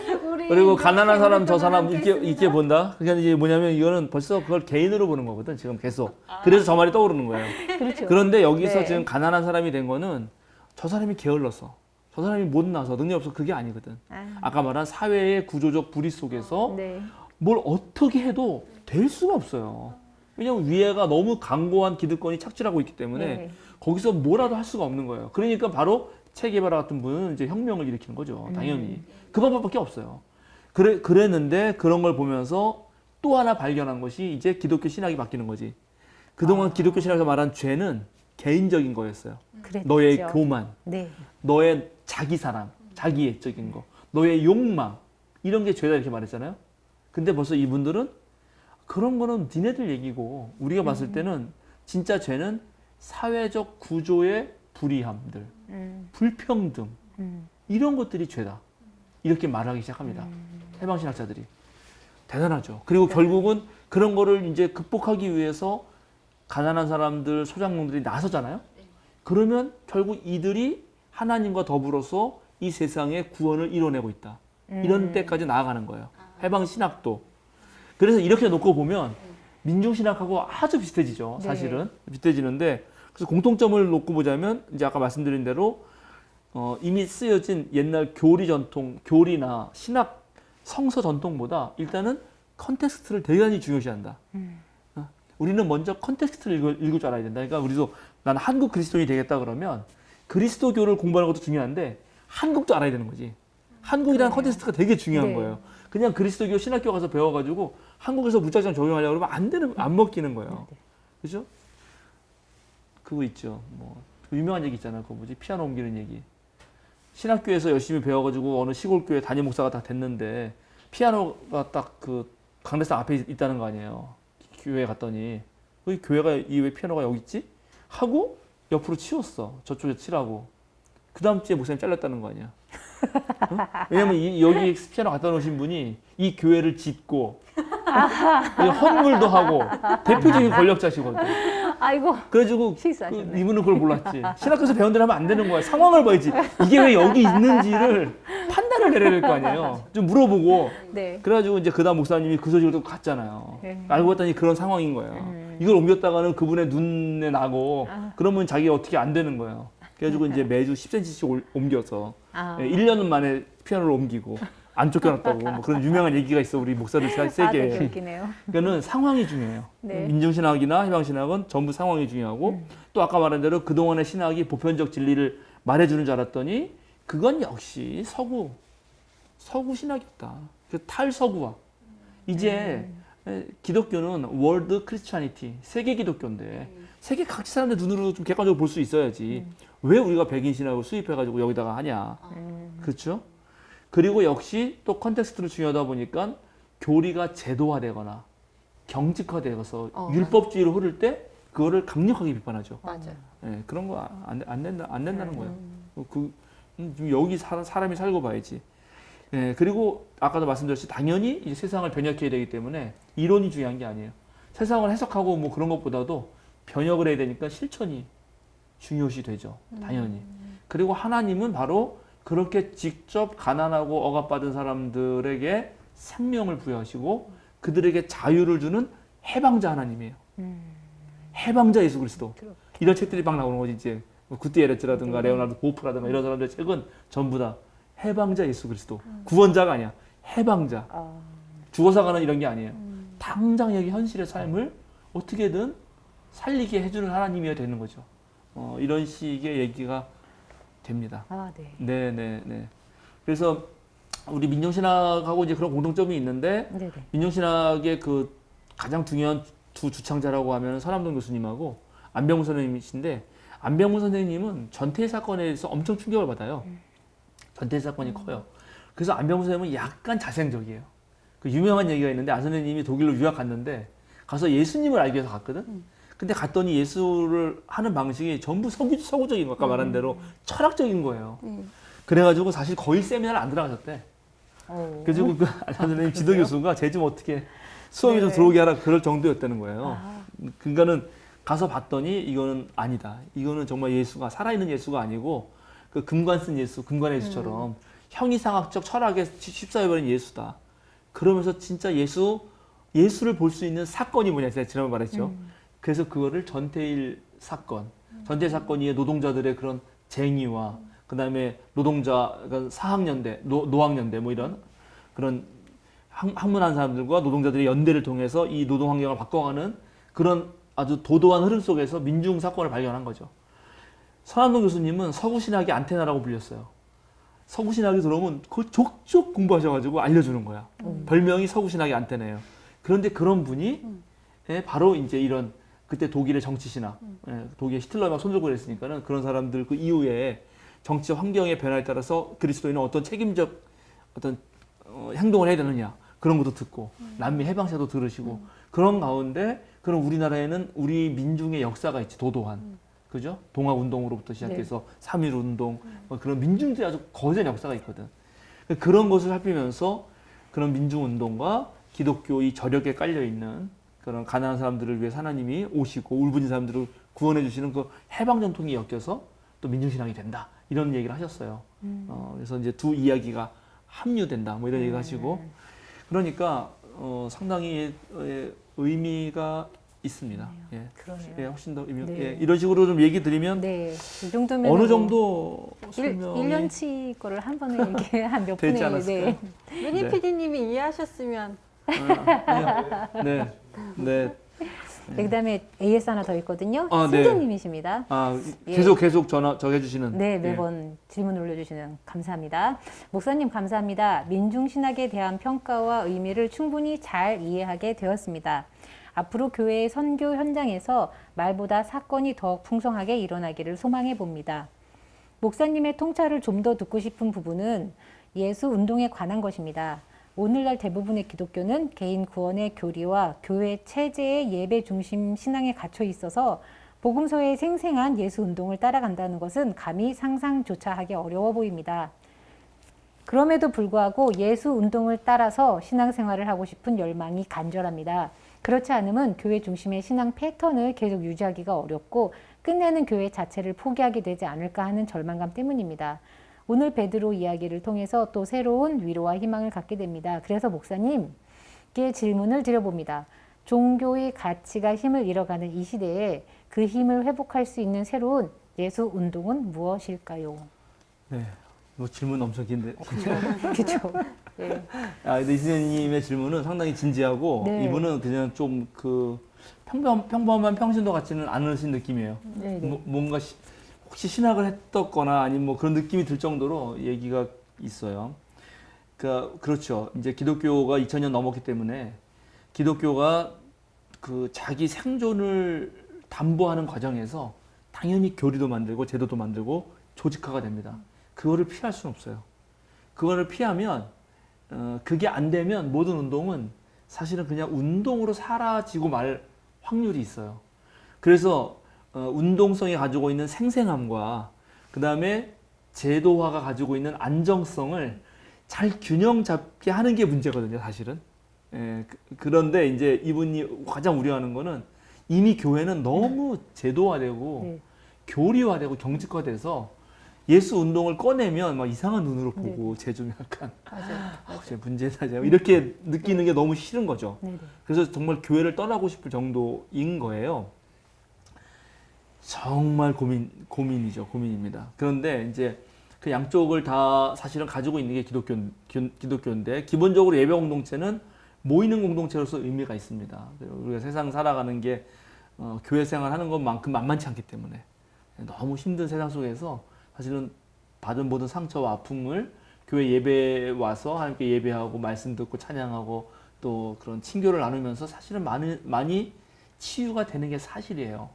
그리고 가난한 사람 저 사람 있게 본다. 그러니까 이제 뭐냐면 이거는 벌써 그걸 개인으로 보는 거거든. 지금 계속. 그래서 저 말이 떠오르는 거예요. 그렇죠. 그런데 여기서 네. 지금 가난한 사람이 된 거는 저 사람이 게을러서, 저 사람이 못나서 능력 없어 그게 아니거든. 아까 말한 사회의 구조적 불의 속에서 네. 뭘 어떻게 해도 될 수가 없어요. 왜냐면 위에가 너무 강고한 기득권이 착취하고 있기 때문에 네. 거기서 뭐라도 할 수가 없는 거예요. 그러니까 바로 체 게바라 같은 분은 이제 혁명을 일으키는 거죠. 당연히. 그 방법밖에 없어요. 그랬는데 그런 걸 보면서 또 하나 발견한 것이 이제 기독교 신학이 바뀌는 거지. 그동안 기독교 신학에서 말한 죄는 개인적인 거였어요. 그랬죠. 너의 교만, 네. 너의 자기 사랑, 자기애적인 거, 너의 욕망 이런 게 죄다 이렇게 말했잖아요. 근데 벌써 이분들은 그런 거는 니네들 얘기고 우리가 봤을 때는 진짜 죄는 사회적 구조의 불이함들, 불평등 이런 것들이 죄다. 이렇게 말하기 시작합니다. 해방신학자들이. 대단하죠. 그리고 결국은 그런 거를 이제 극복하기 위해서 가난한 사람들, 소장농들이 나서잖아요. 그러면 결국 이들이 하나님과 더불어서 이 세상의 구원을 이뤄내고 있다. 이런 때까지 나아가는 거예요. 해방신학도. 그래서 이렇게 놓고 보면 민중신학하고 아주 비슷해지죠. 사실은. 비슷해지는데 그래서 공통점을 놓고 보자면 이제 아까 말씀드린 대로 이미 쓰여진 옛날 교리 전통, 교리나 신학 성서 전통보다 일단은 컨텍스트를 대단히 중요시한다. 우리는 먼저 컨텍스트를 읽을 줄 알아야 된다. 그러니까 우리도 난 한국 그리스도인이 되겠다 그러면 그리스도교를 공부하는 것도 중요한데 한국도 알아야 되는 거지. 한국이라는 컨텍스트가 되게 중요한 네. 거예요. 그냥 그리스도교 신학교 가서 배워가지고 한국에서 무작정 적용하려고 그러면 안 먹히는 거예요. 그죠? 그거 있죠. 뭐 유명한 얘기 있잖아요. 그거 뭐지? 피아노 옮기는 얘기. 신학교에서 열심히 배워가지고 어느 시골 교회 담임 목사가 다 됐는데 피아노가 딱 그 강대상 앞에 있다는 거 아니에요. 교회에 갔더니 이 교회가 이 왜 피아노가 여기 있지? 하고 옆으로 치웠어. 저쪽에 치라고. 그 다음 주에 목사님 잘렸다는 거 아니야. 응? 왜냐면 여기 피아노 갖다 놓으신 분이 이 교회를 짓고 헌물도 하고 대표적인 권력자시거든. 아이고. 그래가지고 실수하셨네. 이분은 그걸 몰랐지. 신학교에서 배운 대로 하면 안 되는 거야. 상황을 봐야지. 이게 왜 여기 있는지를 판단을 내려야 될 거 아니에요. 좀 물어보고. 네. 그래가지고 이제 그 다음 목사님이 그 소식을 또 갔잖아요. 네. 알고 봤더니 그런 상황인 거예요. 이걸 옮겼다가는 그분의 눈에 나고 그러면 자기가 어떻게 안 되는 거예요. 그래가지고 이제 매주 10cm씩 옮겨서 1년 만에 피아노를 옮기고 안 쫓겨났다고 뭐 그런 유명한 얘기가 있어. 우리 목사들 네, 세계에. 웃기네요. 그러니까는 상황이 중요해요. 네. 민중신학이나 해방신학은 전부 상황이 중요하고 또 아까 말한 대로 그동안의 신학이 보편적 진리를 말해주는 줄 알았더니 그건 역시 서구 신학이었다. 그 탈서구화. 이제 기독교는 월드 크리스찬이티, 세계 기독교인데 세계 각 사람들 눈으로 좀 객관적으로 볼 수 있어야지. 왜 우리가 백인 신학을 수입해가지고 여기다가 하냐. 그렇죠? 그리고 역시 또 컨텍스트로 중요하다 보니까 교리가 제도화되거나 경직화되어서 율법주의로 흐를 때 그거를 강력하게 비판하죠. 맞아요. 예, 그런 거 안 된다는 거예요. 좀 여기 사람이 살고 봐야지. 예, 그리고 아까도 말씀드렸듯이 당연히 이제 세상을 변혁해야 되기 때문에 이론이 중요한 게 아니에요. 세상을 해석하고 뭐 그런 것보다도 변혁을 해야 되니까 실천이 중요시 되죠. 당연히. 그리고 하나님은 바로 그렇게 직접 가난하고 억압받은 사람들에게 생명을 부여하시고 그들에게 자유를 주는 해방자 하나님이에요. 해방자 예수 그리스도. 이런 책들이 막 나오는 거지 이제 구티 에레츠라든가 레오나르도 보프라든가 이런 사람들의 책은 전부 다 해방자 예수 그리스도. 구원자가 아니야. 해방자. 죽어서 가는 이런 게 아니에요. 당장 여기 현실의 삶을 어떻게든 살리게 해주는 하나님이어야 되는 거죠. 이런 식의 얘기가 됩니다. 네. 네. 그래서 우리 민중신학하고 이제 그런 공통점이 있는데 네네. 민중신학의 그 가장 중요한 두 주창자라고 하면 서남동 교수님하고 안병훈 선생님이신데 안병훈 선생님은 전태일 사건에 대해서 엄청 충격을 받아요. 전태일 사건이 커요. 그래서 안병훈 선생님은 약간 자생적이에요. 그 유명한 얘기가 있는데 안 선생님이 독일로 유학 갔는데 가서 예수님을 알기 위해서 갔거든. 근데 갔더니 예수를 하는 방식이 전부 서구적인 거, 아까 말한 대로 철학적인 거예요. 그래가지고 사실 거의 세미나를 안 들어가셨대. 그래가지고 그 선생님 지도 교수가 쟤 좀 어떻게 수업에 좀 들어오게 하라 그럴 정도였다는 거예요. 그러니까는 가서 봤더니 이거는 아니다. 이거는 정말 예수가 살아있는 예수가 아니고 그 금관 쓴 예수, 금관의 예수처럼 형이상학적 철학에 휩싸여버린 예수다. 그러면서 진짜 예수를 볼 수 있는 사건이 뭐냐, 제가 지난번에 말했죠. 그래서 그거를 전태일 사건, 전태일 사건이 노동자들의 그런 쟁의와 그다음에 노동자, 그러니까 사학연대, 노학연대 뭐 이런 그런 학문한 사람들과 노동자들의 연대를 통해서 이 노동 환경을 바꿔가는 그런 아주 도도한 흐름 속에서 민중 사건을 발견한 거죠. 서남동 교수님은 서구신학의 안테나라고 불렸어요. 서구신학이 들어오면 그걸 족족 공부하셔가지고 알려주는 거야. 별명이 서구신학의 안테나예요. 그런데 그런 분이 바로 이제 이런 그때 독일의 정치신학, 독일 히틀러 막 손들고 그랬으니까는 그런 사람들 그 이후에 정치 환경의 변화에 따라서 그리스도인은 어떤 책임적 어떤 행동을 해야 되느냐 그런 것도 듣고 남미 해방시도 들으시고 그런 가운데 그런 우리나라에는 우리 민중의 역사가 있지 도도한 그죠? 동학운동으로부터 시작해서 3.1 운동 그런 민중들이 아주 거대한 역사가 있거든. 그런 것을 살피면서 그런 민중운동과 기독교의 저력에 깔려 있는 그런 가난한 사람들을 위해 하나님이 오시고 울부짖는 사람들을 구원해 주시는 그 해방 전통이 엮여서 또 민중신앙이 된다 이런 얘기를 하셨어요. 그래서 이제 두 이야기가 합류된다 뭐 이런 얘기를 하시고 그러니까 상당히 의미가 있습니다. 예. 그러네요. 예, 훨씬 더 네. 예, 이런 식으로 좀 얘기 드리면 네, 이 정도면 어느 정도 설명이 1년치 거를 한 번에 이렇게 한 몇 되지 분에 않았을까요? 미니 네. PD님이 이해하셨으면 네, 네. 네, 그다음에 AS 하나 더 있거든요. 아, 네. 승재님이십니다. 아 예. 계속 전화 해주시는. 네, 매번 질문 올려주시는 감사합니다. 목사님 감사합니다. 민중신학에 대한 평가와 의미를 충분히 잘 이해하게 되었습니다. 앞으로 교회의 선교 현장에서 말보다 사건이 더욱 풍성하게 일어나기를 소망해 봅니다. 목사님의 통찰을 좀 더 듣고 싶은 부분은 예수 운동에 관한 것입니다. 오늘날 대부분의 기독교는 개인 구원의 교리와 교회 체제의 예배 중심 신앙에 갇혀 있어서 복음서의 생생한 예수 운동을 따라간다는 것은 감히 상상조차 하기 어려워 보입니다. 그럼에도 불구하고 예수 운동을 따라서 신앙생활을 하고 싶은 열망이 간절합니다. 그렇지 않으면 교회 중심의 신앙 패턴을 계속 유지하기가 어렵고 끝내는 교회 자체를 포기하게 되지 않을까 하는 절망감 때문입니다. 오늘 베드로 이야기를 통해서 또 새로운 위로와 희망을 갖게 됩니다. 그래서 목사님께 질문을 드려봅니다. 종교의 가치가 힘을 잃어가는 이 시대에 그 힘을 회복할 수 있는 새로운 예수 운동은 무엇일까요? 네, 뭐 질문 엄청 긴데. 그렇죠. 네. 아, 근데 이 선생님의 질문은 상당히 진지하고 네. 이분은 그냥 좀 그 평범한 평신도 같지는 않으신 느낌이에요. 네, 네. 뭔가 혹시 신학을 했었거나 아니면 뭐 그런 느낌이 들 정도로 얘기가 있어요. 그렇죠. 이제 기독교가 2000년 넘었기 때문에 기독교가 그 자기 생존을 담보하는 과정에서 당연히 교리도 만들고 제도도 만들고 조직화가 됩니다. 그거를 피할 수는 없어요. 그거를 피하면 그게 안 되면 모든 운동은 사실은 그냥 운동으로 사라지고 말 확률이 있어요. 그래서 운동성이 가지고 있는 생생함과 그 다음에 제도화가 가지고 있는 안정성을 잘 균형 잡게 하는 게 문제거든요, 사실은. 예, 그런데 이제 이분이 가장 우려하는 거는 이미 교회는 너무 제도화되고 네. 교리화되고 경직화돼서 예수 운동을 꺼내면 막 이상한 눈으로 보고 쟤 좀 약간 쟤 문제다 쟤 이렇게 느끼는 게 너무 싫은 거죠. 네, 네. 그래서 정말 교회를 떠나고 싶을 정도인 거예요. 정말 고민이죠. 고민입니다. 그런데 이제 그 양쪽을 다 사실은 가지고 있는 게 기독교인데 기본적으로 예배 공동체는 모이는 공동체로서 의미가 있습니다. 우리가 세상 살아가는 게 교회 생활하는 것만큼 만만치 않기 때문에 너무 힘든 세상 속에서 사실은 받은 모든 상처와 아픔을 교회 예배에 와서 하나님께 예배하고 말씀 듣고 찬양하고 또 그런 친교를 나누면서 사실은 많이 치유가 되는 게 사실이에요.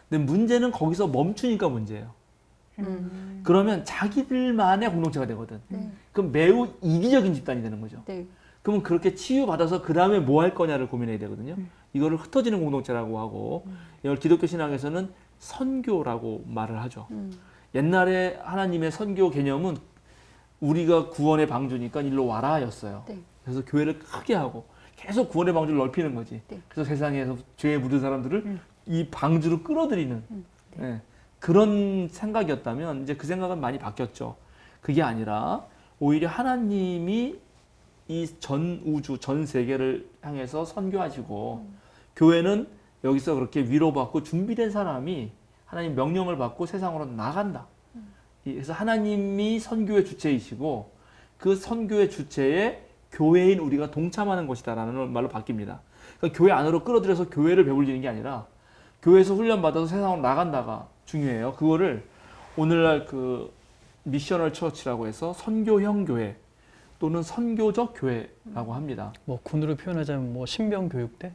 근데 문제는 거기서 멈추니까 문제예요. 그러면 자기들만의 공동체가 되거든. 그럼 매우 이기적인 집단이 되는 거죠. 네. 그러면 그렇게 치유받아서 그 다음에 뭐 할 거냐를 고민해야 되거든요. 이거를 흩어지는 공동체라고 하고 이걸 기독교 신앙에서는 선교라고 말을 하죠. 옛날에 하나님의 선교 개념은 우리가 구원의 방주니까 일로 와라였어요. 네. 그래서 교회를 크게 하고 계속 구원의 방주를 넓히는 거지. 네. 그래서 세상에서 죄에 묻은 사람들을 이 방주로 끌어들이는 네. 예, 그런 생각이었다면 이제 그 생각은 많이 바뀌었죠. 그게 아니라 오히려 하나님이 이 전 우주, 전 세계를 향해서 선교하시고 교회는 여기서 그렇게 위로받고 준비된 사람이 하나님 명령을 받고 세상으로 나간다. 그래서 하나님이 선교의 주체이시고 그 선교의 주체에 교회인 우리가 동참하는 것이다라는 말로 바뀝니다. 그러니까 교회 안으로 끌어들여서 교회를 배불리는 게 아니라 교회에서 훈련받아서 세상으로 나간다가 중요해요. 그거를 오늘날 그 미셔널 처치라고 해서 선교형 교회 또는 선교적 교회라고 합니다. 뭐 군으로 표현하자면 뭐 신병교육대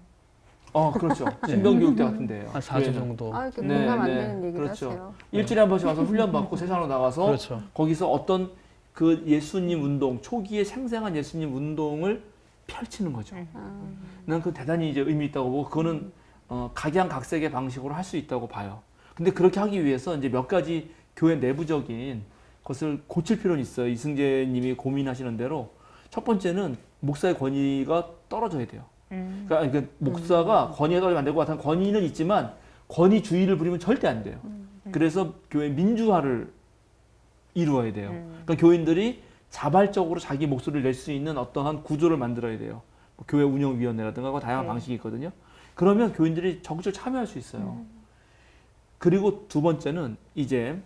그렇죠. 신병교육대 같은 데예요. 한 4주 정도. 아, 이렇게 네, 공감 안 네. 되는 얘기를 그렇죠. 하세요. 일주일에 한 번씩 와서 훈련받고 세상으로 나가서 그렇죠. 거기서 어떤 그 예수님 운동, 초기에 생생한 예수님 운동을 펼치는 거죠. 난 그 대단히 이제 의미 있다고 보고 그거는 각양각색의 방식으로 할 수 있다고 봐요. 근데 그렇게 하기 위해서 이제 몇 가지 교회 내부적인 것을 고칠 필요는 있어요. 이승재 님이 고민하시는 대로 첫 번째는 목사의 권위가 떨어져야 돼요. 그러니까 목사가 권위가 떨어지면 안 되고 하여튼 권위는 있지만 권위주의를 부리면 절대 안 돼요. 그래서 교회 민주화를 이루어야 돼요. 그러니까 교인들이 자발적으로 자기 목소리를 낼 수 있는 어떠한 구조를 만들어야 돼요. 뭐 교회 운영위원회라든가 다양한 네. 방식이 있거든요. 그러면 교인들이 적극적으로 참여할 수 있어요. 그리고 두 번째는 이제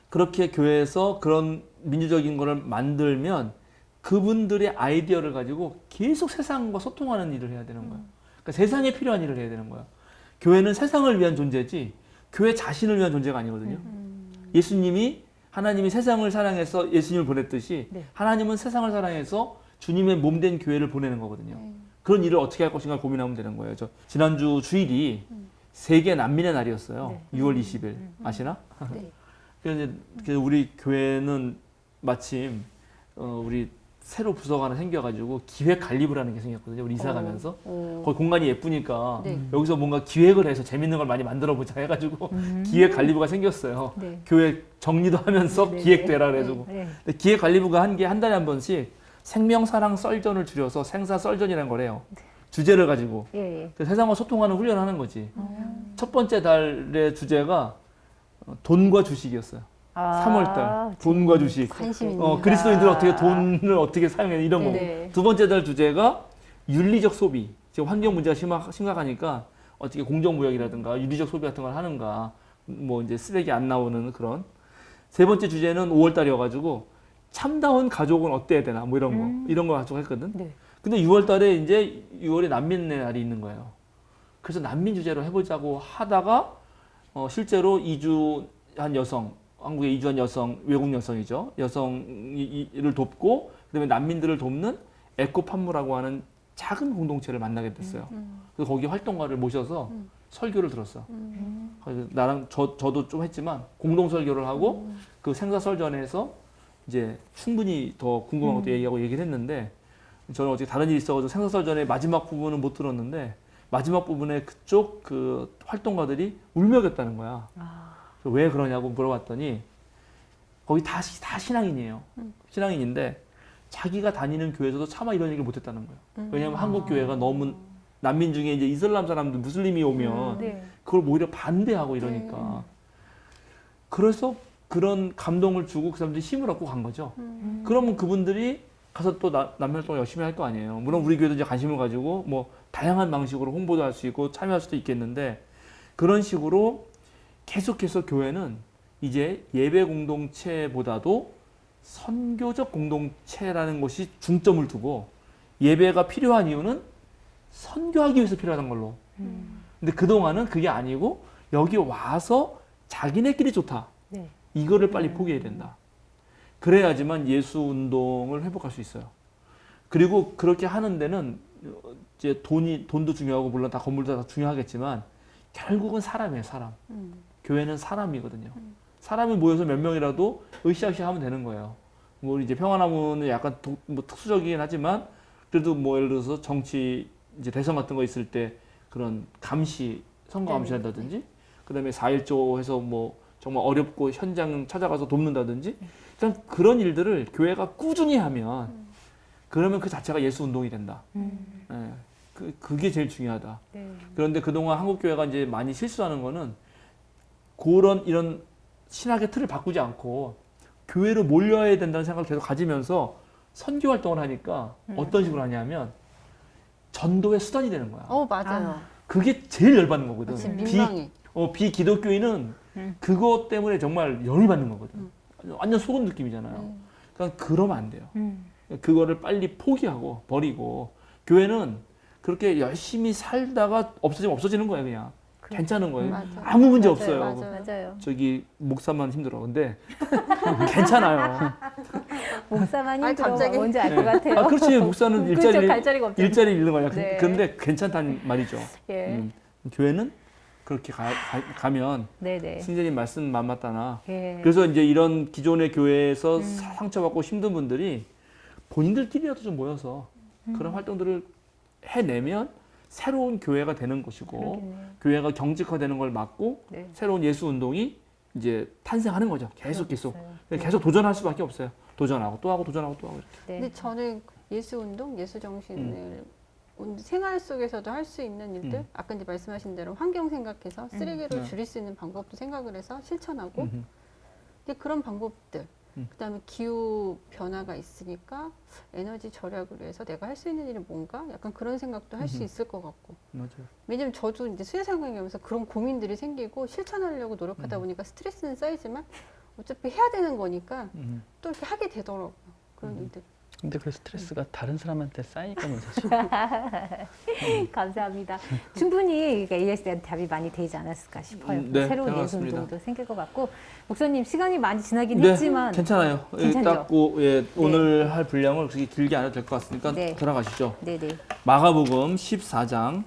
그렇게 교회에서 그런 민주적인 거를 만들면 그분들의 아이디어를 가지고 계속 세상과 소통하는 일을 해야 되는 거예요. 그러니까 세상에 필요한 일을 해야 되는 거예요. 교회는 세상을 위한 존재지 교회 자신을 위한 존재가 아니거든요. 예수님이 하나님이 세상을 사랑해서 예수님을 보냈듯이 네. 하나님은 세상을 사랑해서 주님의 몸된 교회를 보내는 거거든요. 그런 일을 어떻게 할 것인가 고민하면 되는 거예요. 지난주 주일이 세계 난민의 날이었어요. 네. 6월 20일. 아시나? 네. 그래서 우리 교회는 마침 우리 새로 부서가 하나 생겨가지고 기획 관리부라는 게 생겼거든요. 우리 이사 가면서 거기 공간이 예쁘니까 네. 여기서 뭔가 기획을 해서 재밌는 걸 많이 만들어 보자 해가지고 기획 관리부가 생겼어요. 네. 교회 정리도 하면서 네, 기획도 네. 해라 그래가지고 네. 근데 기획 관리부가 한 달에 한 번씩 생명사랑 썰전을 줄여서 생사 썰전이라는 거래요. 주제를 가지고 예, 예. 그래서 세상과 소통하는 훈련을 하는 거지. 첫 번째 달의 주제가 돈과 주식이었어요. 3월달 돈과 주식. 관심 있는. 그리스도인들 어떻게 돈을 어떻게 사용해 이런 거. 네. 두 번째 달 주제가 윤리적 소비. 지금 환경 문제가 심각하니까 어떻게 공정무역이라든가 윤리적 소비 같은 걸 하는가. 뭐 이제 쓰레기 안 나오는 그런. 세 번째 주제는 5월 달이어가지고 참다운 가족은 어때야 되나 뭐 이런 거 이런 거 가지고 했거든. 네. 근데 6월 달에 이제 6월에 난민의 날이 있는 거예요. 그래서 난민 주제로 해보자고 하다가 실제로 이주한 여성, 한국에 이주한 여성, 외국 여성이죠. 여성을 돕고 그다음에 난민들을 돕는 에코판무라고 하는 작은 공동체를 만나게 됐어요. 그래서 거기 활동가를 모셔서 설교를 들었어. 그래서 나랑 저도 좀 했지만 공동 설교를 하고 그 생사설전에서 이제 충분히 더 궁금한 것도 얘기하고 얘기를 했는데 저는 어제 다른 일이 있어가지고 생사설전의 마지막 부분은 못 들었는데 마지막 부분에 그쪽 그 활동가들이 울먹였다는 거야. 그래서 왜 그러냐고 물어봤더니 거기 다 신앙인이에요. 신앙인인데 자기가 다니는 교회에서도 차마 이런 얘기를 못했다는 거예요. 왜냐하면 한국 교회가 너무 난민 중에 이제 이슬람 사람들 무슬림이 오면 네. 그걸 오히려 반대하고 이러니까 그래서 그런 감동을 주고 그 사람들이 힘을 얻고 간 거죠. 그러면 그분들이 가서 또 남녀 활동을 열심히 할 거 아니에요. 물론 우리 교회도 이제 관심을 가지고 뭐 다양한 방식으로 홍보도 할 수 있고 참여할 수도 있겠는데 그런 식으로 계속해서 교회는 이제 예배 공동체보다도 선교적 공동체라는 것이 중점을 두고 예배가 필요한 이유는 선교하기 위해서 필요한 걸로. 근데 그동안은 그게 아니고 여기 와서 자기네끼리 좋다. 네. 이거를 빨리 포기해야 된다. 그래야지만 예수 운동을 회복할 수 있어요. 그리고 그렇게 하는 데는 이제 돈도 중요하고 물론 다 건물도 다 중요하겠지만 결국은 사람이에요, 사람. 교회는 사람이거든요. 사람이 모여서 몇 명이라도 으쌰으쌰 하면 되는 거예요. 뭐 이제 평화나무는 약간 뭐 특수적이긴 하지만 그래도 뭐 예를 들어서 정치 이제 대선 같은 거 있을 때 그런 감시, 선거 감시한다든지, 그다음에 4.1조 해서 뭐 정말 어렵고 현장 찾아가서 돕는다든지, 일단 그런 일들을 교회가 꾸준히 하면 그러면 그 자체가 예수 운동이 된다. 예, 그게 제일 중요하다. 네. 그런데 그동안 한국 교회가 이제 많이 실수하는 거는 그런 이런 신학의 틀을 바꾸지 않고 교회로 몰려야 된다는 생각을 계속 가지면서 선교 활동을 하니까 어떤 식으로 하냐면 전도의 수단이 되는 거야. 맞아요. 그게 제일 열받는 거거든. 지금 민망해. 비기독교인은 그것 때문에 정말 열이 받는 거거든. 완전 속은 느낌이잖아요. 그러니까 그러면 안 돼요. 그거를 빨리 포기하고 버리고 교회는 그렇게 열심히 살다가 없어지면 없어지는 거예요, 그냥. 괜찮은 거예요. 맞아. 아무 문제 맞아요, 없어요. 맞아요. 맞아요. 저기 목사만 힘들어. 근데 괜찮아요. 목사만 아니, 힘들어. 갑자기. 뭔지 알 것 같아요. 아, 그렇지. 목사는 그렇죠. 갈 자리가 없죠. 일자리 잃는 거냐. 네. 근데 괜찮다는 말이죠. 예. 교회는 그렇게 가면 네네. 승재님 말씀 맞다나. 예. 그래서 이제 이런 기존의 교회에서 상처받고 힘든 분들이 본인들끼리라도 좀 모여서 그런 활동들을 해내면 새로운 교회가 되는 것이고 그러겠네요. 교회가 경직화되는 걸 막고 네. 새로운 예수 운동이 이제 탄생하는 거죠. 계속 그렇겠어요. 계속 도전할 수밖에 없어요. 도전하고 또 하고 도전하고 또 하고 이렇게. 네. 근데 저는 예수 운동, 예수 정신을 생활 속에서도 할 수 있는 일들, 아까 이제 말씀하신 대로 환경 생각해서 쓰레기를 네. 줄일 수 있는 방법도 생각을 해서 실천하고, 음흠. 근데 그런 방법들, 그다음에 기후 변화가 있으니까 에너지 절약을 위해서 내가 할 수 있는 일이 뭔가? 약간 그런 생각도 할 수 있을 것 같고. 맞아요. 왜냐면 저도 이제 수혜 상황이면서 그런 고민들이 생기고 실천하려고 노력하다 보니까 스트레스는 쌓이지만 어차피 해야 되는 거니까 또 이렇게 하게 되더라고요. 그런 일들. 근데 그 스트레스가 다른 사람한테 쌓이니까 문제죠. 감사합니다. 충분히 AS한테 답이 많이 되지 않았을까 싶어요. 네, 새로운 예수 생각했습니다. 운동도 생길 것 같고 목사님 시간이 많이 지나긴 네, 했지만 괜찮아요. 괜찮죠? 딱 오늘 할 분량을 그렇게 길게 안 해도 될 것 같으니까 네. 들어가시죠. 네네. 마가복음 14장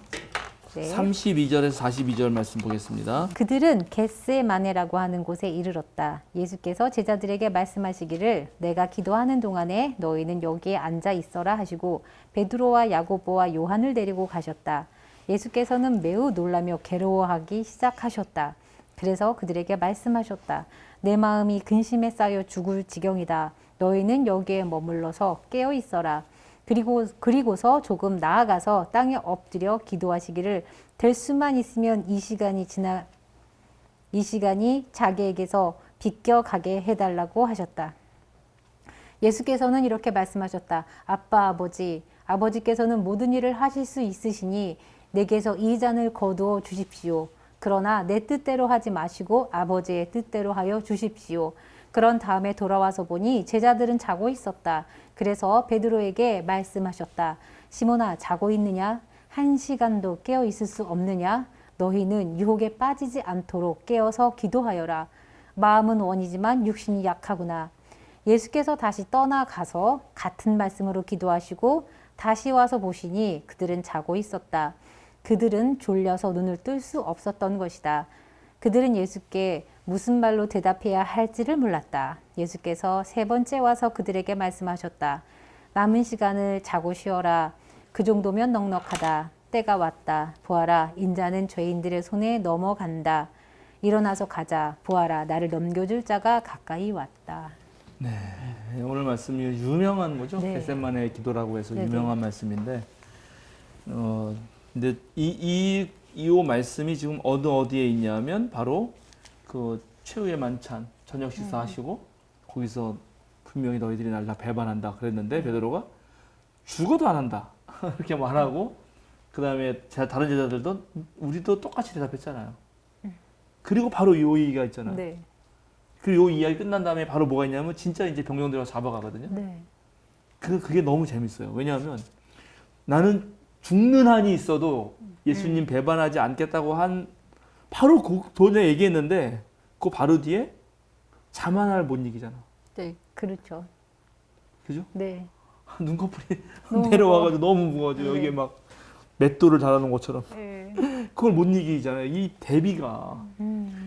네. 32절에서 42절 말씀 보겠습니다. 그들은 겟세마네라고 하는 곳에 이르렀다. 예수께서 제자들에게 말씀하시기를 내가 기도하는 동안에 너희는 여기에 앉아 있어라 하시고 베드로와 야고보와 요한을 데리고 가셨다. 예수께서는 매우 놀라며 괴로워하기 시작하셨다. 그래서 그들에게 말씀하셨다. 내 마음이 근심에 쌓여 죽을 지경이다. 너희는 여기에 머물러서 깨어 있어라. 그리고서 조금 나아가서 땅에 엎드려 기도하시기를 될 수만 있으면 이 시간이 자기에게서 비껴가게 해달라고 하셨다. 예수께서는 이렇게 말씀하셨다. 아빠, 아버지께서는 모든 일을 하실 수 있으시니 내게서 이 잔을 거두어 주십시오. 그러나 내 뜻대로 하지 마시고 아버지의 뜻대로 하여 주십시오. 그런 다음에 돌아와서 보니 제자들은 자고 있었다. 그래서 베드로에게 말씀하셨다. 시몬아, 자고 있느냐? 1시간도 깨어 있을 수 없느냐? 너희는 유혹에 빠지지 않도록 깨어서 기도하여라. 마음은 원이지만 육신이 약하구나. 예수께서 다시 떠나가서 같은 말씀으로 기도하시고 다시 와서 보시니 그들은 자고 있었다. 그들은 졸려서 눈을 뜰 수 없었던 것이다. 그들은 예수께 무슨 말로 대답해야 할지를 몰랐다. 예수께서 세 번째 와서 그들에게 말씀하셨다. 남은 시간을 자고 쉬어라. 그 정도면 넉넉하다. 때가 왔다. 보아라, 인자는 죄인들의 손에 넘어간다. 일어나서 가자. 보아라, 나를 넘겨줄 자가 가까이 왔다. 네, 오늘 말씀이 유명한 거죠. 네. 겟세마네 기도라고 해서 네네. 유명한 말씀인데, 근데 이 말씀이 지금 어디에 있냐면 바로 그 최후의 만찬 저녁 식사하시고 거기서 분명히 너희들이 날 다 배반한다 그랬는데 베드로가 죽어도 안 한다 이렇게 말하고 그 다음에 다른 제자들도 우리도 똑같이 대답했잖아요. 그리고 바로 이 얘기가 있잖아요. 네. 그리고 이 이야기 끝난 다음에 바로 뭐가 있냐면 진짜 이제 병정들과 잡아가거든요. 네. 그게 너무 재밌어요. 왜냐하면 나는 죽는 한이 있어도 예수님 배반하지 않겠다고 한 바로 도전에 얘기했는데 그 바로 뒤에 잠 하나를 못 이기잖아. 네. 그렇죠. 그죠? 네. 눈꺼풀이 너무 내려와가지고 너무 무거워져. 네. 여기에 막 맷돌을 달아놓은 것처럼 네. 그걸 못 이기잖아요. 이 대비가.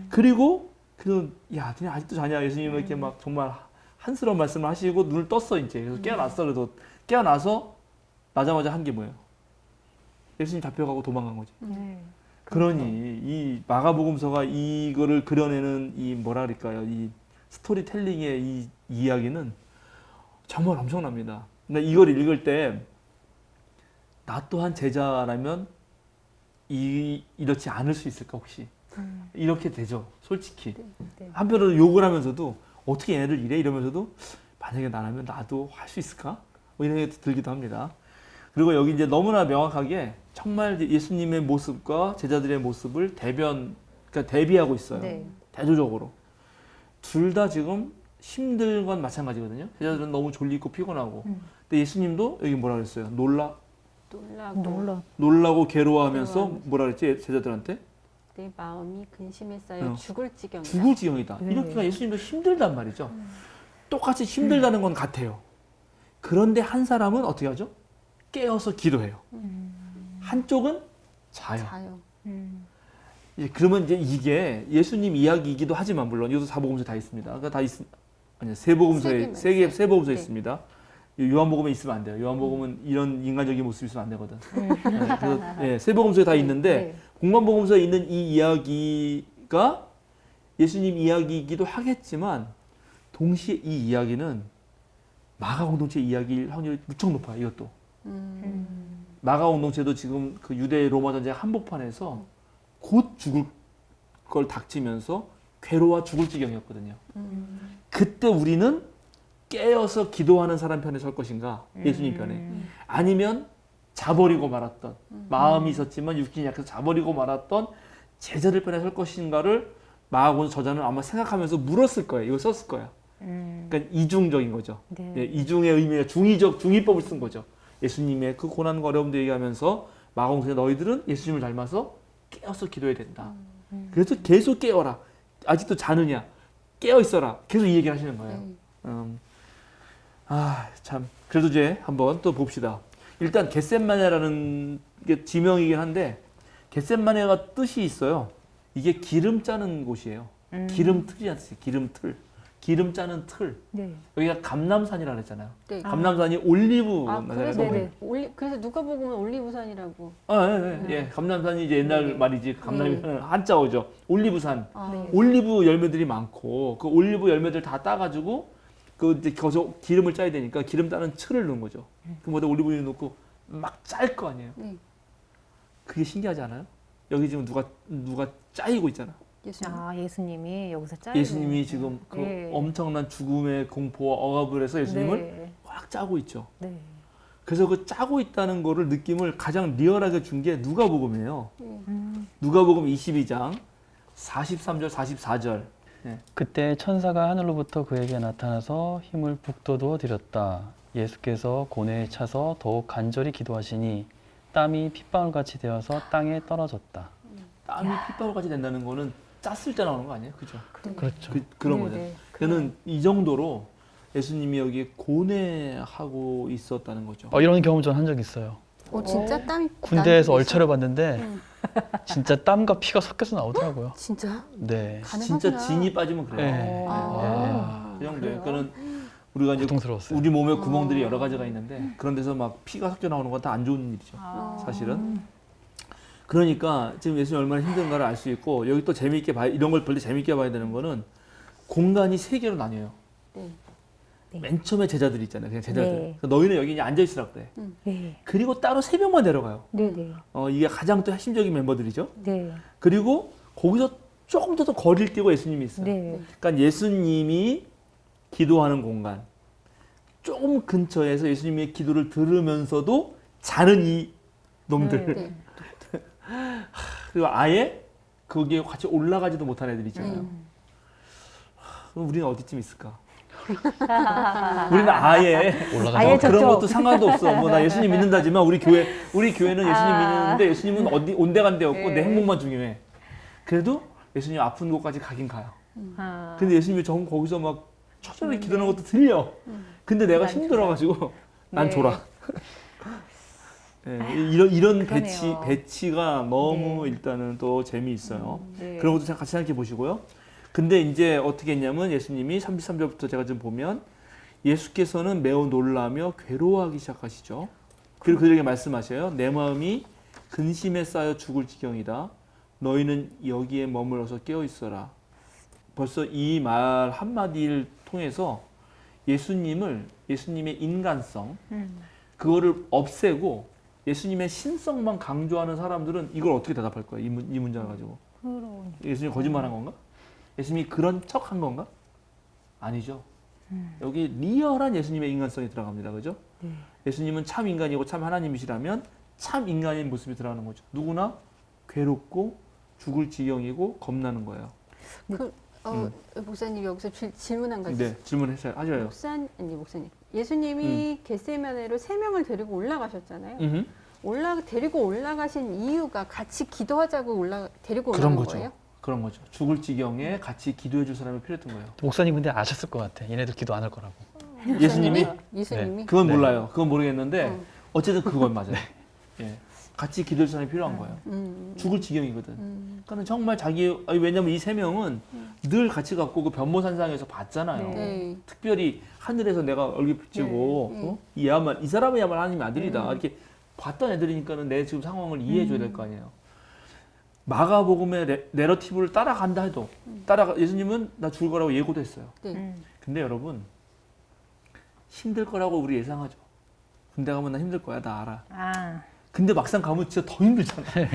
그리고 야, 너네 아직도 자냐? 예수님은 이렇게 막 정말 한스러운 말씀을 하시고 눈을 떴어 이제. 그래서 깨어났어. 그래도 깨어나서 나자마자 한 게 뭐예요? 예수님 잡혀가고 도망간 거지. 네. 그러니 이 마가복음서가 이거를 그려내는 이 뭐라 그럴까요? 이 스토리텔링의 이 이야기는 정말 엄청납니다. 근데 이걸 읽을 때 나 또한 제자라면 이렇지 않을 수 있을까 혹시? 이렇게 되죠. 솔직히. 네. 한편으로 욕을 하면서도 어떻게 얘네들 이래? 이러면서도 만약에 나라면 나도 할 수 있을까? 뭐 이런 생각이 들기도 합니다. 그리고 여기 이제 너무나 명확하게 정말 예수님의 모습과 제자들의 모습을 그러니까 대비하고 있어요. 네. 대조적으로. 둘 다 지금 힘든 건 마찬가지거든요. 제자들은 너무 졸리고 피곤하고. 근데 예수님도 여기 뭐라 그랬어요? 놀라고 괴로워하면서 괴로워하면서. 뭐라 그랬지? 제자들한테? 내 마음이 근심에 쌓여 죽을 지경이다. 죽을 지경이다. 네. 이렇게 예수님도 힘들단 말이죠. 똑같이 힘들다는 건 같아요. 그런데 한 사람은 어떻게 하죠? 깨어서 기도해요. 한쪽은 자요. 자요. 그러면 이제 이게 예수님 이야기이기도 하지만 물론 이것도 사복음서에 다 있습니다. 그러니까 세 복음서에 네. 있습니다. 요한복음에 있으면 안 돼요. 요한복음은 이런 인간적인 모습이 있으면 안 되거든. 그래서 세 복음서에 다 있는데 네. 공관복음서에 있는 이 이야기가 예수님 이야기이기도 하겠지만 동시에 이 이야기는 마가 공동체 이야기일 확률이 무척 높아요. 이것도. 마가 공동체도 지금 그 유대 로마 전쟁 한복판에서 곧 죽을 걸 닥치면서 괴로워 죽을 지경이었거든요. 그때 우리는 깨어서 기도하는 사람 편에 설 것인가? 예수님 편에. 아니면 자버리고 말았던 마음이 있었지만 육신이 약해서 자버리고 말았던 제자들 편에 설 것인가를 마가복음 저자는 아마 생각하면서 물었을 거예요. 이거 썼을 거야. 그러니까 이중적인 거죠. 네. 예, 이중의 의미가 중의법을 쓴 거죠. 예수님의 그 고난과 어려움도 얘기하면서 마가복음에 너희들은 예수님을 닮아서 깨어서 기도해야 된다. 그래서 계속 깨어라. 아직도 자느냐? 깨어 있어라. 계속 이 얘기를 하시는 거예요. 참. 그래도 이제 한번 또 봅시다. 일단 겟셋마네라는 게 지명이긴 한데 겟셋마네가 뜻이 있어요. 이게 기름 짜는 곳이에요. 기름 틀이 않습니까? 기름 틀. 기름 짜는 틀. 네. 여기가 감람산이라 그랬잖아요. 네. 감람산이 올리브 그래서 나라에서 그래서 누가 보면 올리브산이라고. 감람산이 이제 옛날 말이지. 감람산은 한자어죠. 올리브산. 네. 올리브 열매들이 많고 그 올리브 열매들 다 따가지고 그 이제 거기서 기름을 짜야 되니까 기름 따는 틀을 넣은 거죠. 그 뭐다 올리브유 넣고 막 짤 거 아니에요. 네. 그게 신기하지 않아요? 여기 지금 누가 짜이고 있잖아. 예수님이 여기서 짜요. 예수님이 지금 그 네. 엄청난 죽음의 공포와 억압을 해서 예수님을 네. 확 짜고 있죠. 네. 그래서 그 짜고 있다는 거를 느낌을 가장 리얼하게 준 게 누가복음이에요. 누가복음 22장 43절 44절. 그때 천사가 하늘로부터 그에게 나타나서 힘을 북돋워 드렸다. 예수께서 고뇌에 차서 더욱 간절히 기도하시니 땀이 핏방울같이 되어서 땅에 떨어졌다. 땀이 핏방울같이 된다는 거는 짰을 때 나오는 거 아니에요? 그죠? 그렇죠. 그런 네, 거죠. 네. 그는 이 정도로 예수님이 여기 고뇌하고 있었다는 거죠. 이런 경험 전 한 적 있어요. 진짜 땀이 군대에서 나는 얼차려 봤는데 진짜 땀과 피가 섞여서 나오더라고요. 진짜? 네. 가능하구나. 진짜 진이 빠지면 그래요. 네. 그 정도예요. 그러니까 우리가 이제 고통스러웠어요. 우리 몸에 구멍들이 여러 가지가 있는데 그런 데서 막 피가 섞여 나오는 건 다 안 좋은 일이죠. 사실은. 그러니까 지금 예수님이 얼마나 힘든가를 알 수 있고 여기 또 재미있게 이런 걸 볼 때 재미있게 봐야 되는 거는 공간이 세 개로 나뉘어요. 네. 맨 처음에 제자들 있잖아요. 그냥 제자들. 네. 그래서 너희는 여기 앉아 있으라 그래. 네. 그리고 따로 세 명만 내려가요. 네. 네. 이게 가장 또 핵심적인 멤버들이죠. 네. 그리고 거기서 조금 더 거리를 띄고 예수님이 있어요. 네. 그러니까 예수님이 기도하는 공간 조금 근처에서 예수님의 기도를 들으면서도 자는 이 놈들. 네. 그리고 아예 거기에 같이 올라가지도 못한 애들 있잖아요. 그럼 우리는 어디쯤 있을까? 우리는 아예 올라가서 그런 저쪽. 것도 상관도 없어. 뭐 나 예수님 믿는다지만 우리 교회는 예수님 믿는데 예수님은 어디 온데간데 없고 내 행복만 중요해. 그래도 예수님 아픈 곳까지 가긴 가요. 근데 예수님이 정 거기서 막 처절하게 기도하는 것도 들려. 근데 내가 힘들어가지고 난 네. 졸아. 이런 그러네요. 배치가 너무 네. 일단은 또 재미있어요. 네. 그런 것도 같이 생각해 보시고요. 근데 이제 어떻게 했냐면 예수님이 33절부터 제가 좀 보면 예수께서는 매우 놀라며 괴로워하기 시작하시죠. 그리고 그들에게 말씀하셔요. 내 마음이 근심에 쌓여 죽을 지경이다. 너희는 여기에 머물러서 깨어 있어라. 벌써 이 말 한마디를 통해서 예수님의 인간성, 그거를 없애고 예수님의 신성만 강조하는 사람들은 이걸 어떻게 대답할 거야? 이 문장을 가지고. 예수님 거짓말한 건가? 예수님이 그런 척한 건가? 아니죠. 여기 리얼한 예수님의 인간성이 들어갑니다. 그죠? 예수님은 참 인간이고 참 하나님이시라면 참 인간인 모습이 들어가는 거죠. 누구나 괴롭고 죽을 지경이고 겁나는 거예요. 목사님 여기서 질문 한 가지. 네, 질문하셔요. 목사님. 예수님이 겟세마네로 3명을 데리고 올라가셨잖아요. 데리고 올라가신 이유가 같이 기도하자고 데리고 그런 올라간 거죠. 거예요? 그런 거죠. 죽을 지경에 같이 기도해 줄 사람이 필요했던 거예요. 목사님 근데 아셨을 것 같아. 얘네들 기도 안 할 거라고. 예수님이? 예수님이? 그건 네. 몰라요. 그건 모르겠는데 어쨌든 그건 맞아요. 예. 같이 기도할 사람이 필요한 거예요. 죽을 지경이거든. 그러니까 정말 왜냐면 이 3명은 늘 같이 갖고 그 변모산상에서 봤잖아요. 네. 특별히 하늘에서 내가 얼굴 비치고 네. 이 사람이야말로 하나님의 아들이다. 이렇게 봤던 애들이니까는 내 지금 상황을 이해해 줘야 될 거 아니에요. 마가복음의 내러티브를 따라간다 해도 예수님은 나 죽을 거라고 예고도 했어요. 네. 근데 여러분 힘들 거라고 우리 예상하죠. 군대 가면 나 힘들 거야. 나 알아. 근데 막상 가면 진짜 더 힘들잖아요.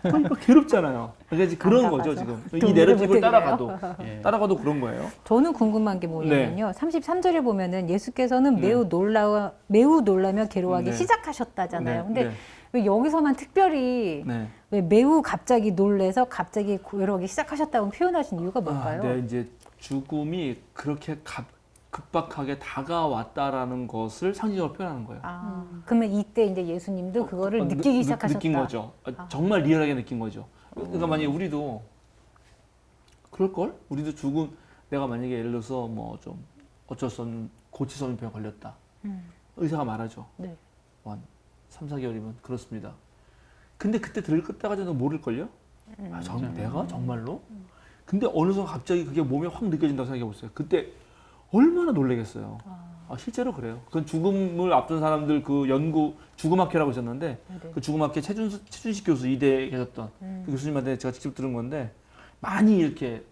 그러니까 괴롭잖아요. 그러니까 그런 거죠 지금. 이 내러티브를 따라가도 그런 거예요. 저는 궁금한 게 뭐냐면요. 33절에 보면은 예수께서는 매우 놀라며 괴로워하기 시작하셨다잖아요. 근데 왜 여기서만 특별히 왜 매우 갑자기 놀래서 갑자기 괴로워하기 시작하셨다고 표현하신 이유가 뭘까요? 네, 이제 죽음이 그렇게 급박하게 다가왔다라는 것을 상징적으로 표현하는 거예요. 그러면 이때 이제 예수님도 그거를 느끼기 시작하셨다. 느낀 거죠. 정말 리얼하게 느낀 거죠. 그러니까 만약에 우리도 그럴걸? 우리도 내가 만약에 예를 들어서 뭐 좀 어쩔 수 없는 고칠 수 없는 병에 걸렸다. 의사가 말하죠. 네. 한 3, 4개월이면 그렇습니다. 근데 그때 들을 때까지는 모를걸요? 내가? 정말로? 근데 어느 순간 갑자기 그게 몸에 확 느껴진다고 생각해 보세요. 그때 얼마나 놀라겠어요. 실제로 그래요. 그건 죽음을 앞둔 사람들 그 연구 죽음학회라고 있었는데 그 죽음학회 최준식 교수 이대에 계셨던 그 교수님한테 제가 직접 들은 건데 많이 이렇게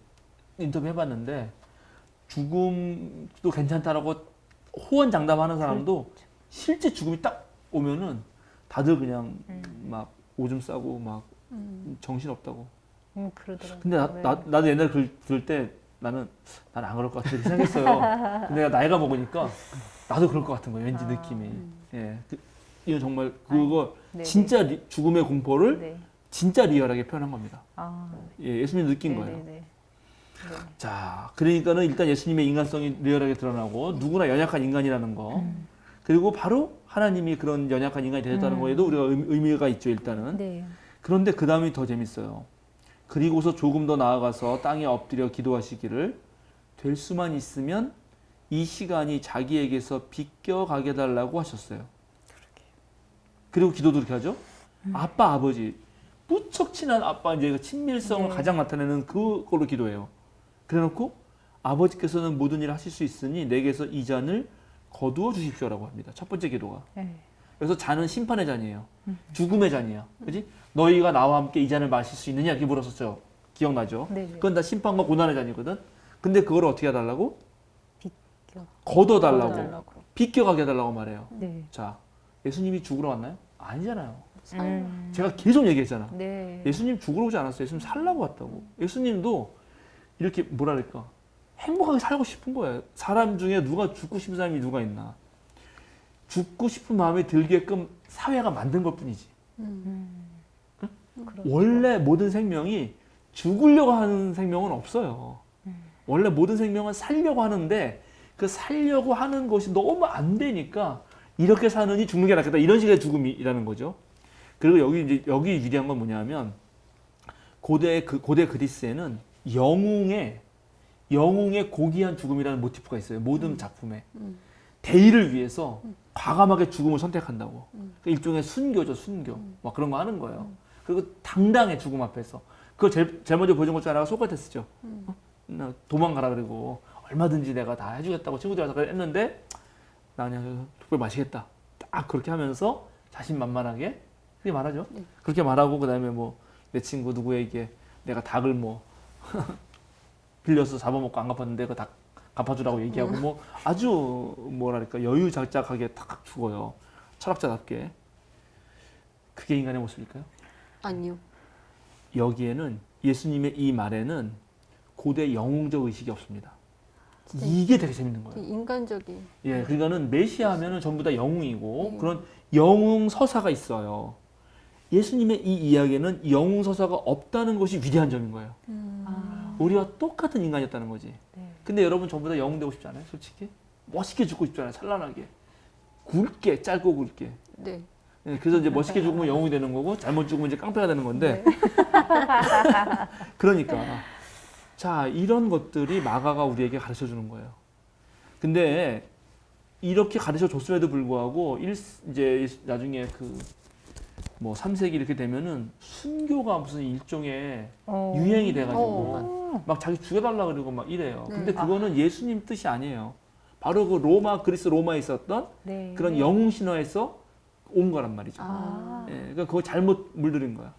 인터뷰 해봤는데 죽음도 괜찮다라고 호언장담하는 사람도 실제 죽음이 딱 오면은 다들 그냥 막 오줌 싸고 막 정신 없다고. 그러더라고요. 근데 나도 옛날에 글 들을 때 나는 안 그럴 것 같아 이렇게 생각했어요. 근데 내가 나이가 먹으니까 나도 그럴 것 같은 거예요. 왠지 느낌이. 예, 이건 정말 그거 진짜 죽음의 공포를 진짜 리얼하게 표현한 겁니다. 예수님이 느낀 거예요. 자, 그러니까는 일단 예수님의 인간성이 리얼하게 드러나고 누구나 연약한 인간이라는 거. 그리고 바로 하나님이 그런 연약한 인간이 되셨다는 거에도 우리가 의미가 있죠, 일단은. 그런데 그 다음이 더 재밌어요. 그리고서 조금 더 나아가서 땅에 엎드려 기도하시기를 될 수만 있으면 이 시간이 자기에게서 비껴가게 해달라고 하셨어요. 그리고 기도도 그렇게 하죠. 아빠, 아버지, 무척 친한 아빠, 이제 친밀성을 가장 나타내는 그걸로 기도해요. 그래놓고 아버지께서는 모든 일을 하실 수 있으니 내게서 이 잔을 거두어 주십시오라고 합니다. 첫 번째 기도가. 그래서 잔은 심판의 잔이에요. 죽음의 잔이야. 그지? 너희가 나와 함께 이 잔을 마실 수 있느냐? 이렇게 물었었죠. 기억나죠? 그건 다 심판과 고난의 잔이거든. 근데 그걸 어떻게 해달라고? 걷어달라고. 비껴가게 해달라고 말해요. 자, 예수님이 죽으러 왔나요? 아니잖아요. 제가 계속 얘기했잖아. 예수님 죽으러 오지 않았어요. 예수님 살라고 왔다고. 예수님도 이렇게 뭐랄까 행복하게 살고 싶은 거예요. 사람 중에 누가 죽고 싶은 사람이 누가 있나. 죽고 싶은 마음이 들게끔 사회가 만든 것 뿐이지. 원래 모든 생명이 죽으려고 하는 생명은 없어요. 원래 모든 생명은 살려고 하는데 그 살려고 하는 것이 너무 안 되니까 이렇게 사느니 죽는 게 낫겠다. 이런 식의 죽음이라는 거죠. 그리고 여기 유리한 건 뭐냐면 고대 그리스에는 영웅의 고귀한 죽음이라는 모티프가 있어요. 모든 작품에. 대의를 위해서 과감하게 죽음을 선택한다고. 그러니까 일종의 순교죠, 순교. 막 그런 거 하는 거예요. 그리고 당당해, 죽음 앞에서. 그걸 제일 먼저 보여준 것 중 하나가 소크라테스죠. 도망가라 그러고 얼마든지 내가 다 해주겠다고 친구들 와서 했는데 나 그냥 독을 마시겠다. 딱 그렇게 하면서 자신만만하게 그게 말하죠. 네. 그렇게 말하고 그다음에 뭐 내 친구 누구에게 내가 닭을 뭐 빌려서 잡아먹고 안 갚았는데 그 닭 갚아주라고 얘기하고 뭐 아주 뭐랄까 여유자작하게 탁 죽어요. 철학자답게. 그게 인간의 모습일까요? 아니요. 여기에는 예수님의 이 말에는 고대 영웅적 의식이 없습니다. 이게 되게 재밌는 거예요. 인간적인. 예, 그러니까는 메시아 하면은 전부 다 영웅이고 네. 그런 영웅 서사가 있어요. 예수님의 이 이야기는 영웅 서사가 없다는 것이 위대한 점인 거예요. 아, 우리와 똑같은 인간이었다는 거지. 네. 근데 여러분 전부 다 영웅 되고 싶지 않아요? 솔직히? 멋있게 죽고 싶지 않아요? 찬란하게. 굵게, 짧고 굵게. 네. 예, 그래서 이제 멋있게 죽으면 영웅이 되는 거고 잘못 죽으면 이제 깡패가 되는 건데. 그러니까 자, 이런 것들이 마가가 우리에게 가르쳐 주는 거예요. 근데 이렇게 가르쳐 줬음에도 불구하고 이제 나중에 그 뭐 3세기 이렇게 되면은 순교가 무슨 일종의 유행이 돼가지고 막 자기 죽여달라 그러고 막 이래요. 네. 근데 그거는 예수님 뜻이 아니에요. 바로 그 그리스 로마에 있었던 네. 그런 영웅 신화에서 온 거란 말이죠. 아, 예, 그러니까 그거 잘못 물들인 거야.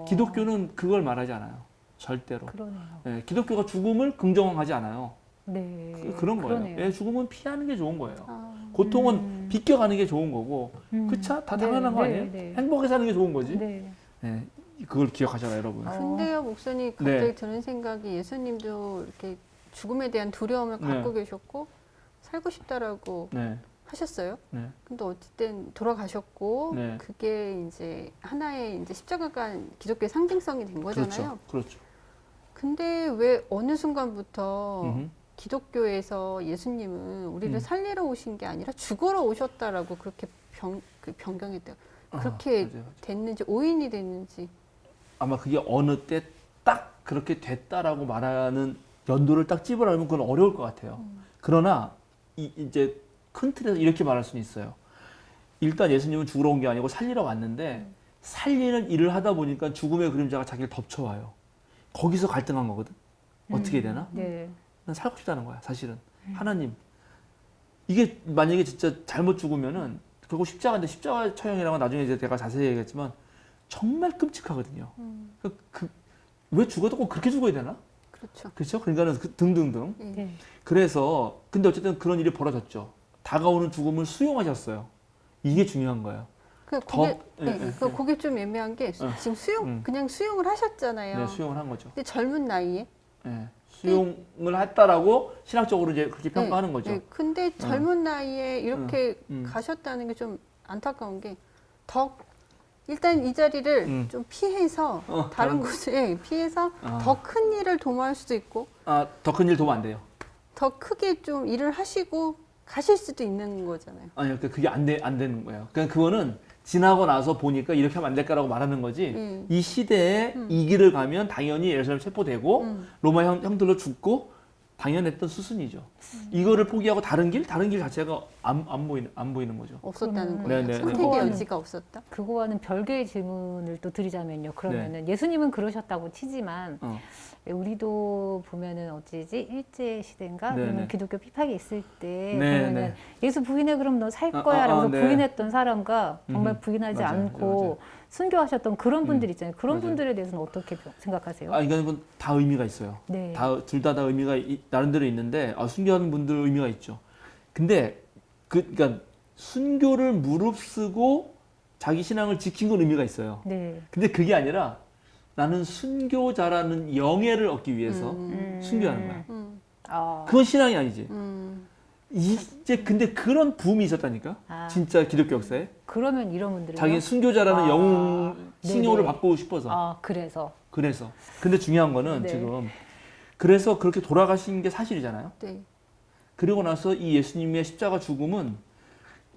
기독교는 그걸 말하지 않아요. 절대로. 그러네요. 예, 기독교가 죽음을 긍정하지 않아요. 네. 그런 거예요. 그러네요. 예, 죽음은 피하는 게 좋은 거예요. 아, 고통은 비껴가는 게 좋은 거고, 그쵸? 다 네, 당연한 거 네, 아니에요? 네. 행복하게 사는 게 좋은 거지. 네. 예, 그걸 기억하셔라, 여러분. 근데요, 목사님 갑자기 네. 드는 생각이 예수님도 이렇게 죽음에 대한 두려움을 갖고 계셨고 살고 싶다라고 네, 하셨어요. 네, 근데 어쨌든 돌아가셨고 네. 그게 이제 하나의 이제 십자가가 기독교의 상징성이 된 거잖아요. 그렇죠. 근데 왜 어느 순간부터 음흠. 기독교에서 예수님은 우리를 살리러 오신 게 아니라 죽으러 오셨다라고 그렇게 변경했대요. 그렇게 맞아요. 됐는지 오인이 됐는지. 아마 그게 어느 때 딱 그렇게 됐다라고 말하는 연도를 딱 찝으라면 그건 어려울 것 같아요. 그러나 이제 큰 틀에서 이렇게 말할 수는 있어요. 일단 예수님은 죽으러 온 게 아니고 살리러 왔는데 살리는 일을 하다 보니까 죽음의 그림자가 자기를 덮쳐와요. 거기서 갈등한 거거든. 어떻게 해야 되나? 네. 난 살고 싶다는 거야, 사실은. 하나님. 이게 만약에 진짜 잘못 죽으면은 결국 십자가인데 십자가 처형이라고 나중에 이제 내가 자세히 얘기했지만 정말 끔찍하거든요. 왜 죽어도 꼭 그렇게 죽어야 되나? 그렇죠. 그렇죠? 그러니까는 등등등. 네. 그래서 근데 어쨌든 그런 일이 벌어졌죠. 다가오는 죽음을 수용하셨어요. 이게 중요한 거예요. 그 더- 그게 예, 예, 그 그게 좀 애매한 게 지금 그냥 수용을 하셨잖아요. 네, 수용을 한 거죠. 근데 젊은 나이에 네, 수용을 했다라고 신학적으로 이제 그렇게 평가하는 거죠. 네, 근데 젊은 나이에 이렇게 음. 가셨다는 게 좀 안타까운 게 더 일단 이 자리를 좀 피해서 다른 다른- 곳에 피해서 아. 더 큰 일을 도모할 수도 있고 더 큰 일 도움 안 돼요. 더 크게 좀 일을 하시고 가실 수도 있는 거잖아요. 아니요, 그게 안 되는 거예요. 그러니까 그거는 지나고 나서 보니까 이렇게 하면 안 될까라고 말하는 거지. 이 시대에 이 길을 가면 당연히 예루살렘 체포되고 로마 형들로 죽고 당연했던 수순이죠. 이거를 포기하고 다른 길 자체가 안 보이는 거죠. 없었다는 그러면- 거예요. 네, 네, 선택의 네. 여지가 없었다. 그거와는 별개의 질문을 또 드리자면요. 그러면은 예수님은 그러셨다고 치지만 어. 우리도 보면은 어찌지 일제 시대인가 네, 그러면 네. 기독교 핍박이 있을 때 네, 보면은 네. 예수 부인해 그럼 너 살 아, 거야라고 네. 부인했던 사람과 정말 부인하지 맞아요, 않고 맞아요. 순교하셨던 그런 분들 있잖아요. 그런 맞아요. 분들에 대해서는 어떻게 생각하세요? 이건 다 의미가 있어요. 네. 둘 다 의미가 나름대로 있는데 순교하는 분들 의미가 있죠. 근데 그러니까 순교를 무릅쓰고 자기 신앙을 지킨 건 의미가 있어요. 네. 근데 그게 아니라 나는 순교자라는 영예를 얻기 위해서 순교하는 거야. 아, 그건 신앙이 아니지. 음. 이제 근데 그런 붐이 있었다니까. 아. 진짜 기독교 역사에. 그러면 이런 분들은 자기 순교자라는 영웅 칭호를 네네. 받고 싶어서. 그래서 그래서. 근데 중요한 거는 네. 지금 그래서 그렇게 돌아가신 게 사실이잖아요. 네. 그리고 나서 이 예수님의 십자가 죽음은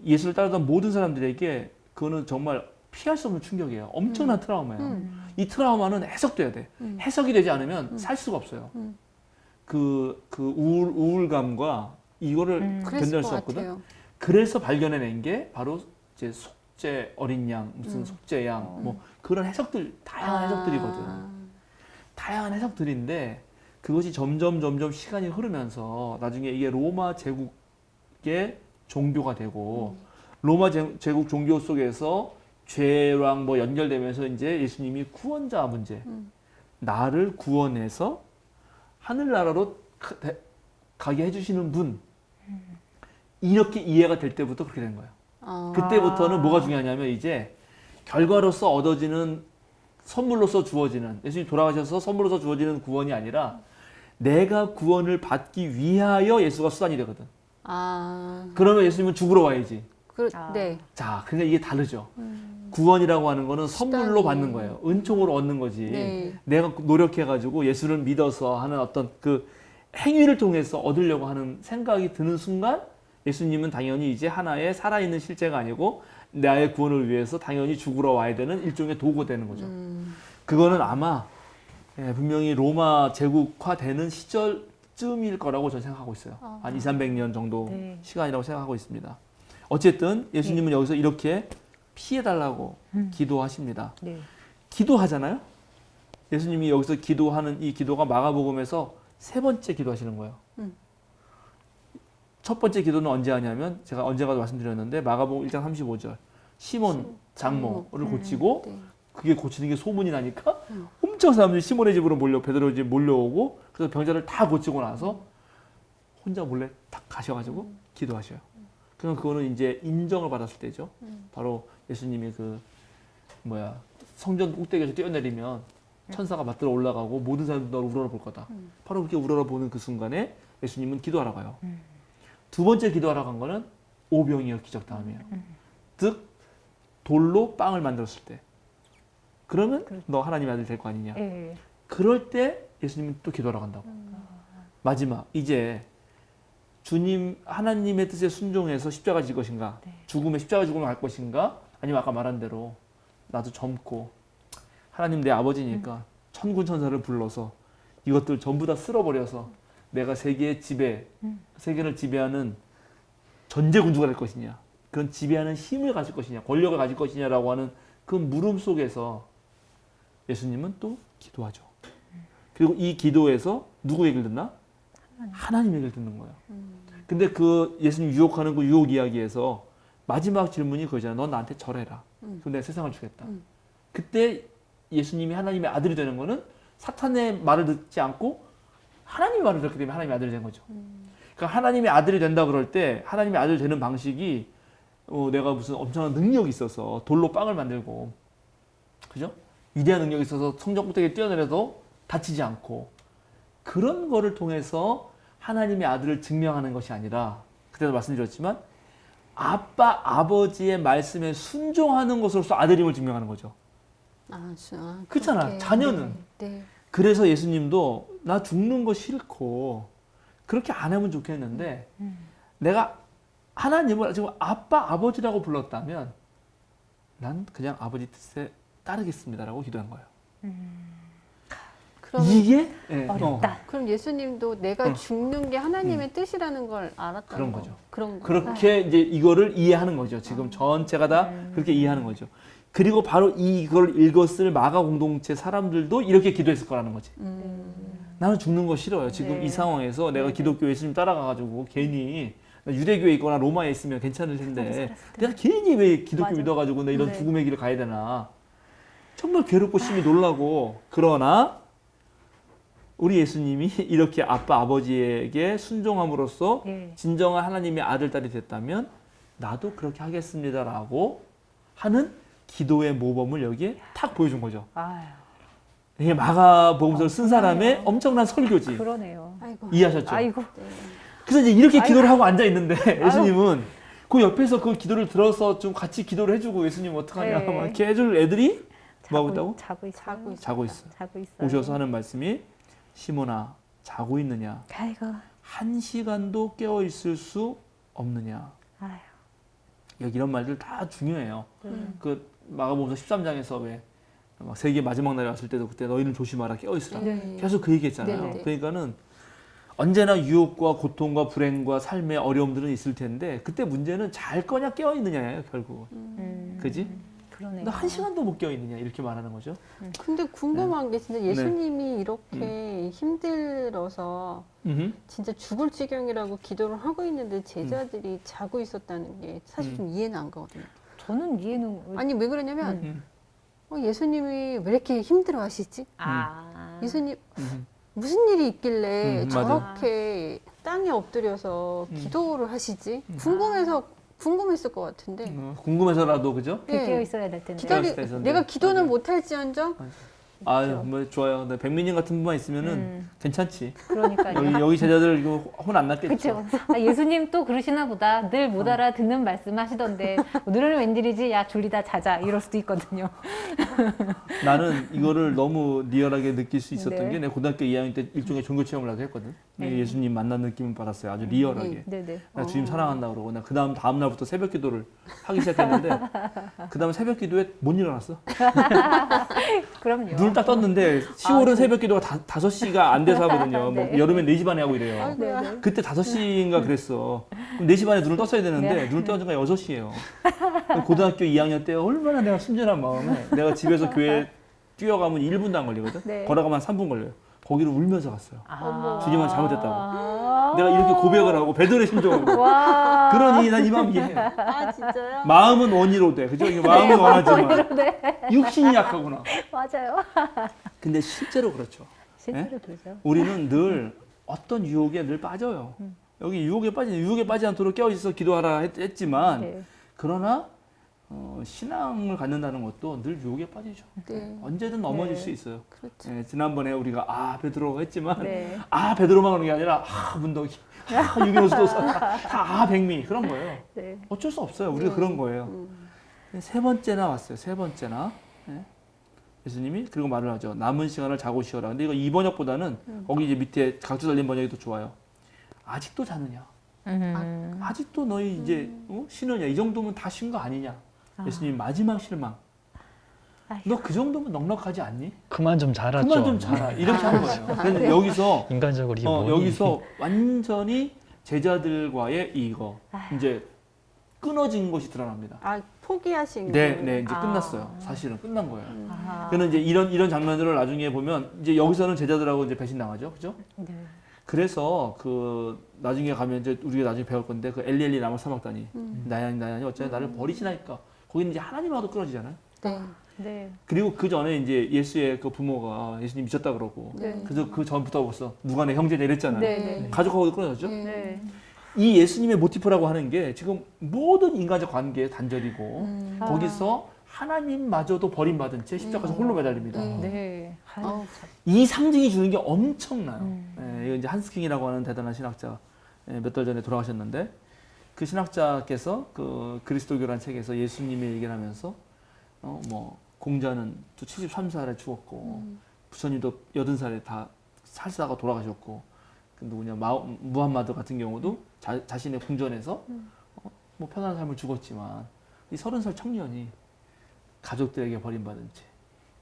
예수를 따르던 모든 사람들에게 그거는 정말 피할 수 없는 충격이에요. 엄청난 트라우마예요. 이 트라우마는 해석돼야 돼. 해석이 되지 않으면 살 수가 없어요. 그 우울감과 이거를 그랬을 견딜 것 수 없거든. 같아요. 그래서 발견해낸 게 바로 이제 속죄 어린 양, 무슨 속죄 양, 뭐 그런 해석들, 다양한 해석들이거든. 다양한 해석들인데 그것이 점점 시간이 흐르면서 나중에 이게 로마 제국의 종교가 되고 로마 제국 종교 속에서 죄랑 뭐 연결되면서 이제 예수님이 구원자 문제, 나를 구원해서 하늘나라로 가게 해주시는 분, 이렇게 이해가 될 때부터 그렇게 된 거예요. 그때부터는 뭐가 중요하냐면 이제 결과로서 얻어지는 선물로서 주어지는, 예수님 돌아가셔서 선물로서 주어지는 구원이 아니라 내가 구원을 받기 위하여 예수가 수단이 되거든. 그러면 예수님은 죽으러 와야지. 네. 자, 그러니까 이게 다르죠. 구원이라고 하는 거는 선물로 수단이. 받는 거예요. 은총으로 얻는 거지. 네. 내가 노력해가지고 예수를 믿어서 하는 어떤 그 행위를 통해서 얻으려고 하는 생각이 드는 순간 예수님은 당연히 이제 하나의 살아있는 실제가 아니고 나의 구원을 위해서 당연히 죽으러 와야 되는 일종의 도구가 되는 거죠. 그거는 아마 분명히 로마 제국화되는 시절쯤일 거라고 저는 생각하고 있어요. 한 200~300년 정도 네. 시간이라고 생각하고 있습니다. 어쨌든 예수님은 여기서 이렇게 피해달라고 기도하십니다. 네. 기도하잖아요. 예수님이 여기서 기도하는 이 기도가 마가복음에서 3번째 기도하시는 거예요. 첫 번째 기도는 언제 하냐면 제가 언젠가도 말씀드렸는데 마가복음 1장 35절 시몬 장모를 고치고 네. 그게 고치는 게 소문이 나니까 엄청 사람들이 시몬의 집으로 베드로의 집 몰려오고 그래서 병자를 다 고치고 나서 혼자 몰래 탁 가셔가지고 기도하셔요. 그럼 그거는 이제 인정을 받았을 때죠. 바로 예수님이 그 성전 꼭대기에서 뛰어내리면 천사가 맞들어 올라가고 모든 사람들이 너를 우러러볼 거다. 바로 그렇게 우러러보는 그 순간에 예수님은 기도하러 가요. 두 번째 기도하러 간 거는 오병이어 기적 다음이에요. 즉 돌로 빵을 만들었을 때. 그러면 너 하나님의 아들 될 거 아니냐. 네. 그럴 때 예수님은 또 기도하러 간다고. 마지막 이제 주님 하나님의 뜻에 순종해서 십자가 질 것인가, 죽음에 십자가 죽음을 갈 것인가, 아니면 아까 말한 대로 나도 젊고 하나님 내 아버지니까 천군 천사를 불러서 이것들 전부 다 쓸어버려서 내가 세계를 지배하는 전제군주가 될 것이냐, 그런 지배하는 힘을 가질 것이냐, 권력을 가질 것이냐라고 하는 그 물음 속에서 예수님은 또 기도하죠. 그리고 이 기도에서 누구 얘기를 듣나? 하나님 얘기를 듣는 거예요. 근데 그 예수님 유혹하는 그 유혹 이야기에서 마지막 질문이 그거잖아요. 넌 나한테 절해라. 그럼 내가 세상을 주겠다. 그때 예수님이 하나님의 아들이 되는 거는 사탄의 말을 듣지 않고 하나님의 말을 듣기 때문에 하나님의 아들이 된 거죠. 그러니까 하나님의 아들이 된다 그럴 때 하나님의 아들이 되는 방식이 내가 무슨 엄청난 능력이 있어서 돌로 빵을 만들고, 그죠? 위대한 능력이 있어서 성전 꼭대기에 뛰어내려도 다치지 않고, 그런 거를 통해서 하나님의 아들을 증명하는 것이 아니라, 그때도 말씀드렸지만 아빠 아버지의 말씀에 순종하는 것으로서 아들임을 증명하는 거죠. 그렇잖아. 그렇게. 자녀는. 네. 그래서 예수님도 나 죽는 거 싫고 그렇게 안 하면 좋겠는데 내가 하나님을 지금 아빠 아버지라고 불렀다면 난 그냥 아버지 뜻에 따르겠습니다라고 기도한 거예요. 그럼 이게 어렵다. 그럼 예수님도 내가 죽는 게 하나님의 뜻이라는 걸 알았다는 그런 거죠. 그런 거. 그렇게 이제 이거를 이해하는 거죠. 지금 전체가 다 그렇게 이해하는 거죠. 그리고 바로 이걸 읽었을 마가 공동체 사람들도 이렇게 기도했을 거라는 거지. 나는 죽는 거 싫어요. 지금 네. 이 상황에서 내가 기독교 예수님 따라가가지고 괜히 유대교에 있거나 로마에 있으면 괜찮을 텐데 내가 괜히 왜 기독교 맞아. 믿어가지고 나 이런 네. 죽음의 길을 가야 되나. 정말 괴롭고 심히 놀라고. 그러나 우리 예수님이 이렇게 아빠 아버지에게 순종함으로써 네. 진정한 하나님의 아들 딸이 됐다면 나도 그렇게 하겠습니다라고 하는 기도의 모범을 여기에 탁 보여준 거죠. 아유, 이게 마가복음서를 쓴 사람의 엄청난 설교지. 그러네요. 아이고. 이해하셨죠? 아이고. 네. 그래서 이제 이렇게 기도를 하고 앉아 있는데 예수님은 그 옆에서 그 기도를 들어서 좀 같이 기도를 해주고 예수님 어떡하냐 네. 막 이렇게 해줄 애들이 뭐 하고 있다고? 자고 있어요. 자고 있어. 자고 있어요. 오셔서 하는 말씀이 시몬아 자고 있느냐? 아이고. 1시간도 깨어 있을 수 없느냐? 아유. 여기 이런 말들 다 중요해요. 그 마가복음서 13장에서 왜 막 세계 마지막 날이 왔을 때도 그때 너희는 조심하라 깨어 있으라. 네. 계속 그 얘기했잖아요. 네, 네. 그러니까는 언제나 유혹과 고통과 불행과 삶의 어려움들은 있을 텐데 그때 문제는 잘 거냐 깨어 있느냐예요 결국. 그지? 그러네요. 너 1시간도 못 깨어 있느냐 이렇게 말하는 거죠. 근데 궁금한 게 진짜 예수님이 네. 이렇게 힘들어서 진짜 죽을 지경이라고 기도를 하고 있는데 제자들이 자고 있었다는 게 사실 좀 이해는 안 가거든요. 저는 이해는 아니 왜 그러냐면 음. 예수님이 왜 이렇게 힘들어하시지? 예수님 무슨 일이 있길래 맞아. 저렇게 땅에 엎드려서 기도를 하시지? 궁금했을 것 같은데. 궁금해서라도 그죠? 기대어 있어야 될 텐데. 기다릴 수도 있었는데. 내가 기도는 못할지언정 아유, 뭐 좋아요. 근데 백민님 같은 분만 있으면은 괜찮지. 그러니까요. 여기 제자들 이거 혼 안 났겠죠. 그렇죠. 예수님 또 그러시나 보다. 늘 못 알아듣는 말씀하시던데 오늘은 웬일이지? 야 졸리다 자자 이럴 수도 있거든요. 나는 이거를 너무 리얼하게 느낄 수 있었던 네. 게 내가 고등학교 2학년 때 일종의 종교 체험을 하게 했거든. 네. 예수님 만난 느낌을 받았어요. 아주 리얼하게. 네네. 나 주님 사랑한다 그러고 나 다음 날부터 새벽 기도를 하기 시작했는데 그다음에 새벽 기도에 못 일어났어. 그럼요. 눈을 딱 떴는데 10월은 새벽 기도가 5시가 안 돼서 하거든요. 네. 뭐 여름엔 4시 반에 하고 이래요. 아이고야. 네네. 그때 5시인가 그랬어. 그럼 4시 반에 눈을 떴어야 되는데 네. 눈을 떠는 순간 6시예요. 고등학교 2학년 때 얼마나 내가 순전한 마음에 내가 집에서 교회 뛰어가면 1분도 안 걸리거든. 네. 걸어가면 한 3분 걸려요. 거기를 울면서 갔어요. 주님은 잘못했다고. 아. 내가 이렇게 고백을 하고 베드로의 심정으로. 와. 그러니 난 이 마음 이해해. 아 진짜요? 마음은 원이로 돼. 그죠? 이게 마음은 원하지만 네. 육신이 약하구나. 맞아요. 근데 실제로 그렇죠. 실제로 그러죠. 우리는 늘 어떤 유혹에 늘 빠져요. 여기 유혹에 빠지지 않도록 깨어있어 기도하라 했지만 네. 그러나 신앙을 갖는다는 것도 늘 유혹에 빠지죠. 네. 언제든 넘어질 네. 수 있어요. 그렇죠. 예, 지난번에 우리가 베드로 했지만 네. 베드로만 오는 게 아니라 문덕이 유경수 도사 다 백미 그런 거예요. 네. 어쩔 수 없어요. 우리가 네. 그런 거예요. 세 번째나 왔어요. 세 번째나 예. 예수님이 그리고 말을 하죠. 남은 시간을 자고 쉬어라. 근데 이거 이 번역보다는 거기 이제 밑에 각주 달린 번역이 더 좋아요. 아직도 자느냐? 아직도 너희 이제 쉬느냐? 이 정도면 다 쉰 거 아니냐? 예수님 마지막 실망. 아휴. 너 그 정도면 넉넉하지 않니? 그만 좀 자랐죠. 그만 좀 자라. 이렇게 하는 거예요. 그래서 여기서 인간적으로 이게 뭐니? 여기서 완전히 제자들과의 이거 이제 끊어진 것이 드러납니다. 포기하신 네, 거예요? 네, 이제 끝났어요. 사실은 끝난 거예요. 아. 그는 이제 이런 장면들을 나중에 보면 이제 여기서는 제자들하고 이제 배신당하죠, 그죠? 네. 그래서 그 나중에 가면 이제 우리가 나중에 배울 건데 그 엘리엘리 라마 사막다니 나야니 어째 나를 버리시나이까 거기는 이제 하나님하고도 끊어지잖아요. 네. 네. 그리고 그 전에 이제 예수의 그 부모가 예수님 미쳤다 그러고 네. 그래서 그 전부터 벌써 누가 내 형제냐 이랬잖아요. 네. 네. 가족하고도 끊어졌죠. 네. 네. 이 예수님의 모티프라고 하는 게 지금 모든 인간적 관계의 단절이고 거기서 하나님마저도 버림받은 채 십자가에서 홀로 매달립니다. 네. 어우, 이 상징이 주는 게 엄청나요. 이거 이제 한스킹이라고 하는 대단한 신학자 몇 달 전에 돌아가셨는데 그 신학자께서 그 그리스도교라는 책에서 예수님의 얘기를 하면서 뭐 공자는 또 73살에 죽었고 부처님도 80살에 다 살다가 돌아가셨고 그 누구냐 무함마드 같은 경우도 자신의 궁전에서 뭐 편안한 삶을 죽었지만 이 30살 청년이 가족들에게 버림받은 채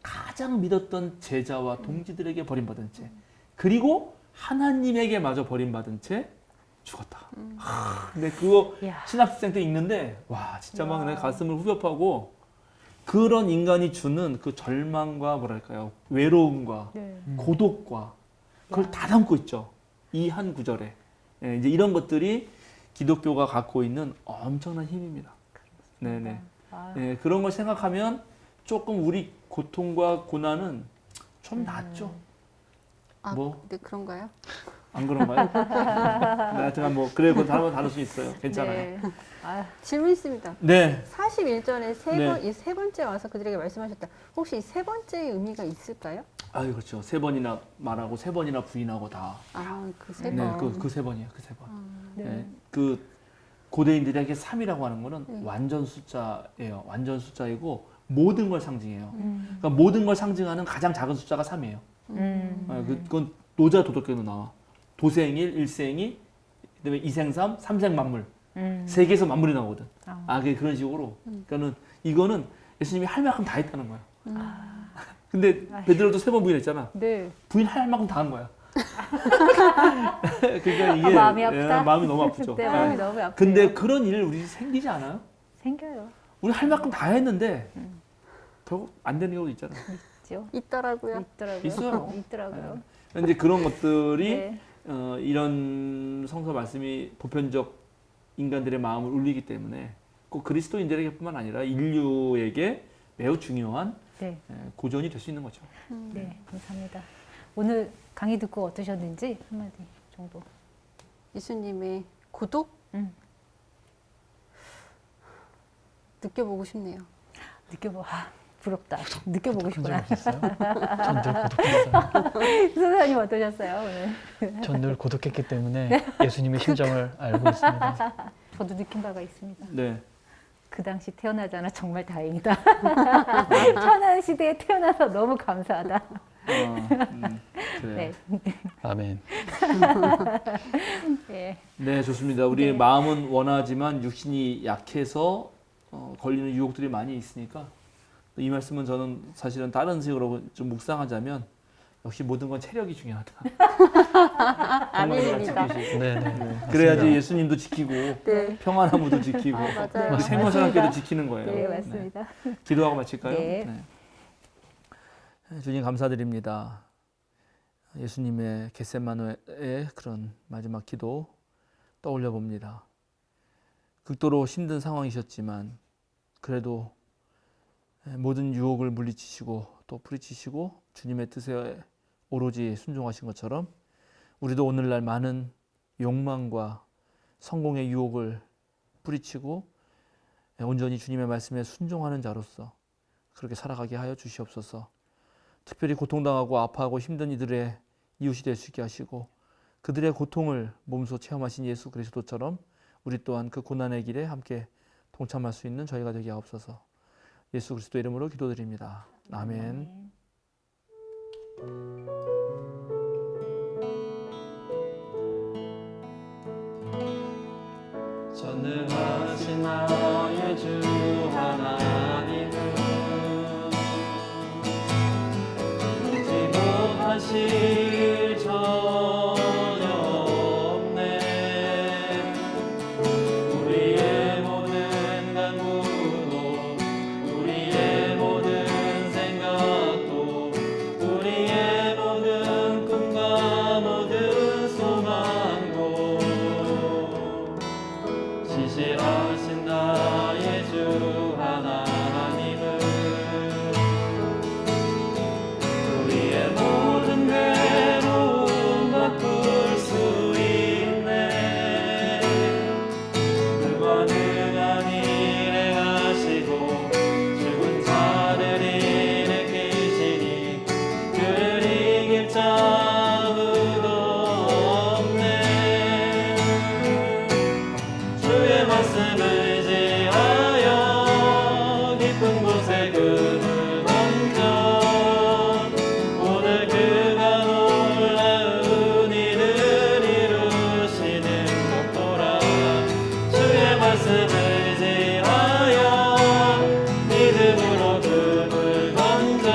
가장 믿었던 제자와 동지들에게 버림받은 채 그리고 하나님에게 마저 버림받은 채 죽었다. 근데 그거 이야. 신학생 때 읽는데 와 진짜 막 내 가슴을 후벼파고 그런 인간이 주는 그 절망과 뭐랄까요 외로움과 네. 고독과 그걸 다 담고 있죠. 이 한 구절에 이제 이런 것들이 기독교가 갖고 있는 엄청난 힘입니다. 네네. 아. 네, 그런 걸 생각하면 조금 우리 고통과 고난은 좀 낫죠. 뭐? 네, 그런가요? 안 그런가요? 네, 하여튼 뭐 그래 그건 다를 수 있어요. 괜찮아요. 네. 아, 질문 있습니다. 네. 41전에 네. 이 세 번째 와서 그들에게 말씀하셨다. 혹시 이 세 번째의 의미가 있을까요? 아유 그렇죠. 3번이나 말하고 3번이나 부인하고 다. 그 세 네, 번. 그 3번이에요. 그 3번. 네. 네, 그 고대인들에게 3이라고 하는 거는 네. 완전 숫자예요. 완전 숫자이고 모든 걸 상징해요. 그러니까 모든 걸 상징하는 가장 작은 숫자가 3이에요. 그건 노자 도덕경도 나와. 도생일, 일생이, 그다음에 이생삼, 삼생만물. 세 개에서 만물이 나오거든. 그게 그런 식으로. 그러니까는 이거는 예수님이 할 만큼 다 했다는 거야. 근데 베드로도 3번 부인했잖아. 네. 부인할 만큼 다 한 거야. 그러니까 이게 마음이 아프다. 마음이 너무 아프죠. 네, 마음이 너무 아프네요. 근데 그런 일 우리 생기지 않아요? 생겨요. 우리 할 만큼 다 했는데 결국 안 되는 경우도 있잖아요. 있죠. 있더라고요. 있더라고요. 있어요. 있더라고요. 이제 그런 것들이 네. 이런 성서 말씀이 보편적 인간들의 마음을 울리기 때문에 꼭 그리스도인들에게뿐만 아니라 인류에게 매우 중요한 네, 고전이 될 수 있는 거죠. 네, 감사합니다. 오늘 강의 듣고 어떠셨는지 한마디 정도. 예수님의 고독 느껴보고 싶네요. 부럽다. 느껴보고 그런 싶구나. 적 없었어요? 전 늘 고독했어요. 선생님 어떠셨어요 오늘? 전 늘 고독했기 때문에 예수님의 심정을 알고 있습니다. 저도 느낀 바가 있습니다. 네. 그 당시 태어나지 않아 정말 다행이다. 천한 시대에 태어나서 너무 감사하다. 그래. 네. 아멘. 예. 네, 좋습니다. 우리 네. 마음은 원하지만 육신이 약해서 걸리는 유혹들이 많이 있으니까 이 말씀은 저는 사실은 다른 식으로 좀 묵상하자면 역시 모든 건 체력이 중요하다. 아멘입니다. 네네. 그래야지 예수님도 지키고 네. 평안함도 지키고 맞아요. 우리 생명사랑교도 지키는 거예요. 네, 맞습니다. 네. 기도하고 마칠까요? 네. 주님 감사드립니다. 예수님의 겟세마네의 그런 마지막 기도 떠올려 봅니다. 극도로 힘든 상황이셨지만 그래도 모든 유혹을 물리치시고 또 뿌리치시고 주님의 뜻에 오로지 순종하신 것처럼 우리도 오늘날 많은 욕망과 성공의 유혹을 뿌리치고 온전히 주님의 말씀에 순종하는 자로서 그렇게 살아가게 하여 주시옵소서. 특별히 고통당하고 아파하고 힘든 이들의 이웃이 될 수 있게 하시고 그들의 고통을 몸소 체험하신 예수 그리스도처럼 우리 또한 그 고난의 길에 함께 동참할 수 있는 저희가 되게 하옵소서. 예수 그리스도 이름으로 기도드립니다. 아멘. 전능하신 나의 주 하나님은 잊지 못하실 전혀 없네. 우리의 모든 간구도 우리의 모든 생각도 우리의 모든 꿈과 모든 소망도 지시하신 나의 주 하나님은 우리의 모든 괴로움 바꿀 수 있네. 그가 능한 일에 하시고 죽은 자를 일으키시니 그를 이길 자 아무도 없네. 주의 말씀을 의지하여 깊은 곳에 그물 던져 오늘 그가 놀라운 일을 이루시는 것보라. 주의 말씀을 의지하여 믿음으로 그물 던져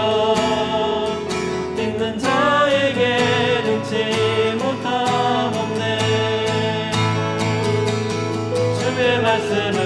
믿는 자에게 능치 못함 없네. 주의 말씀을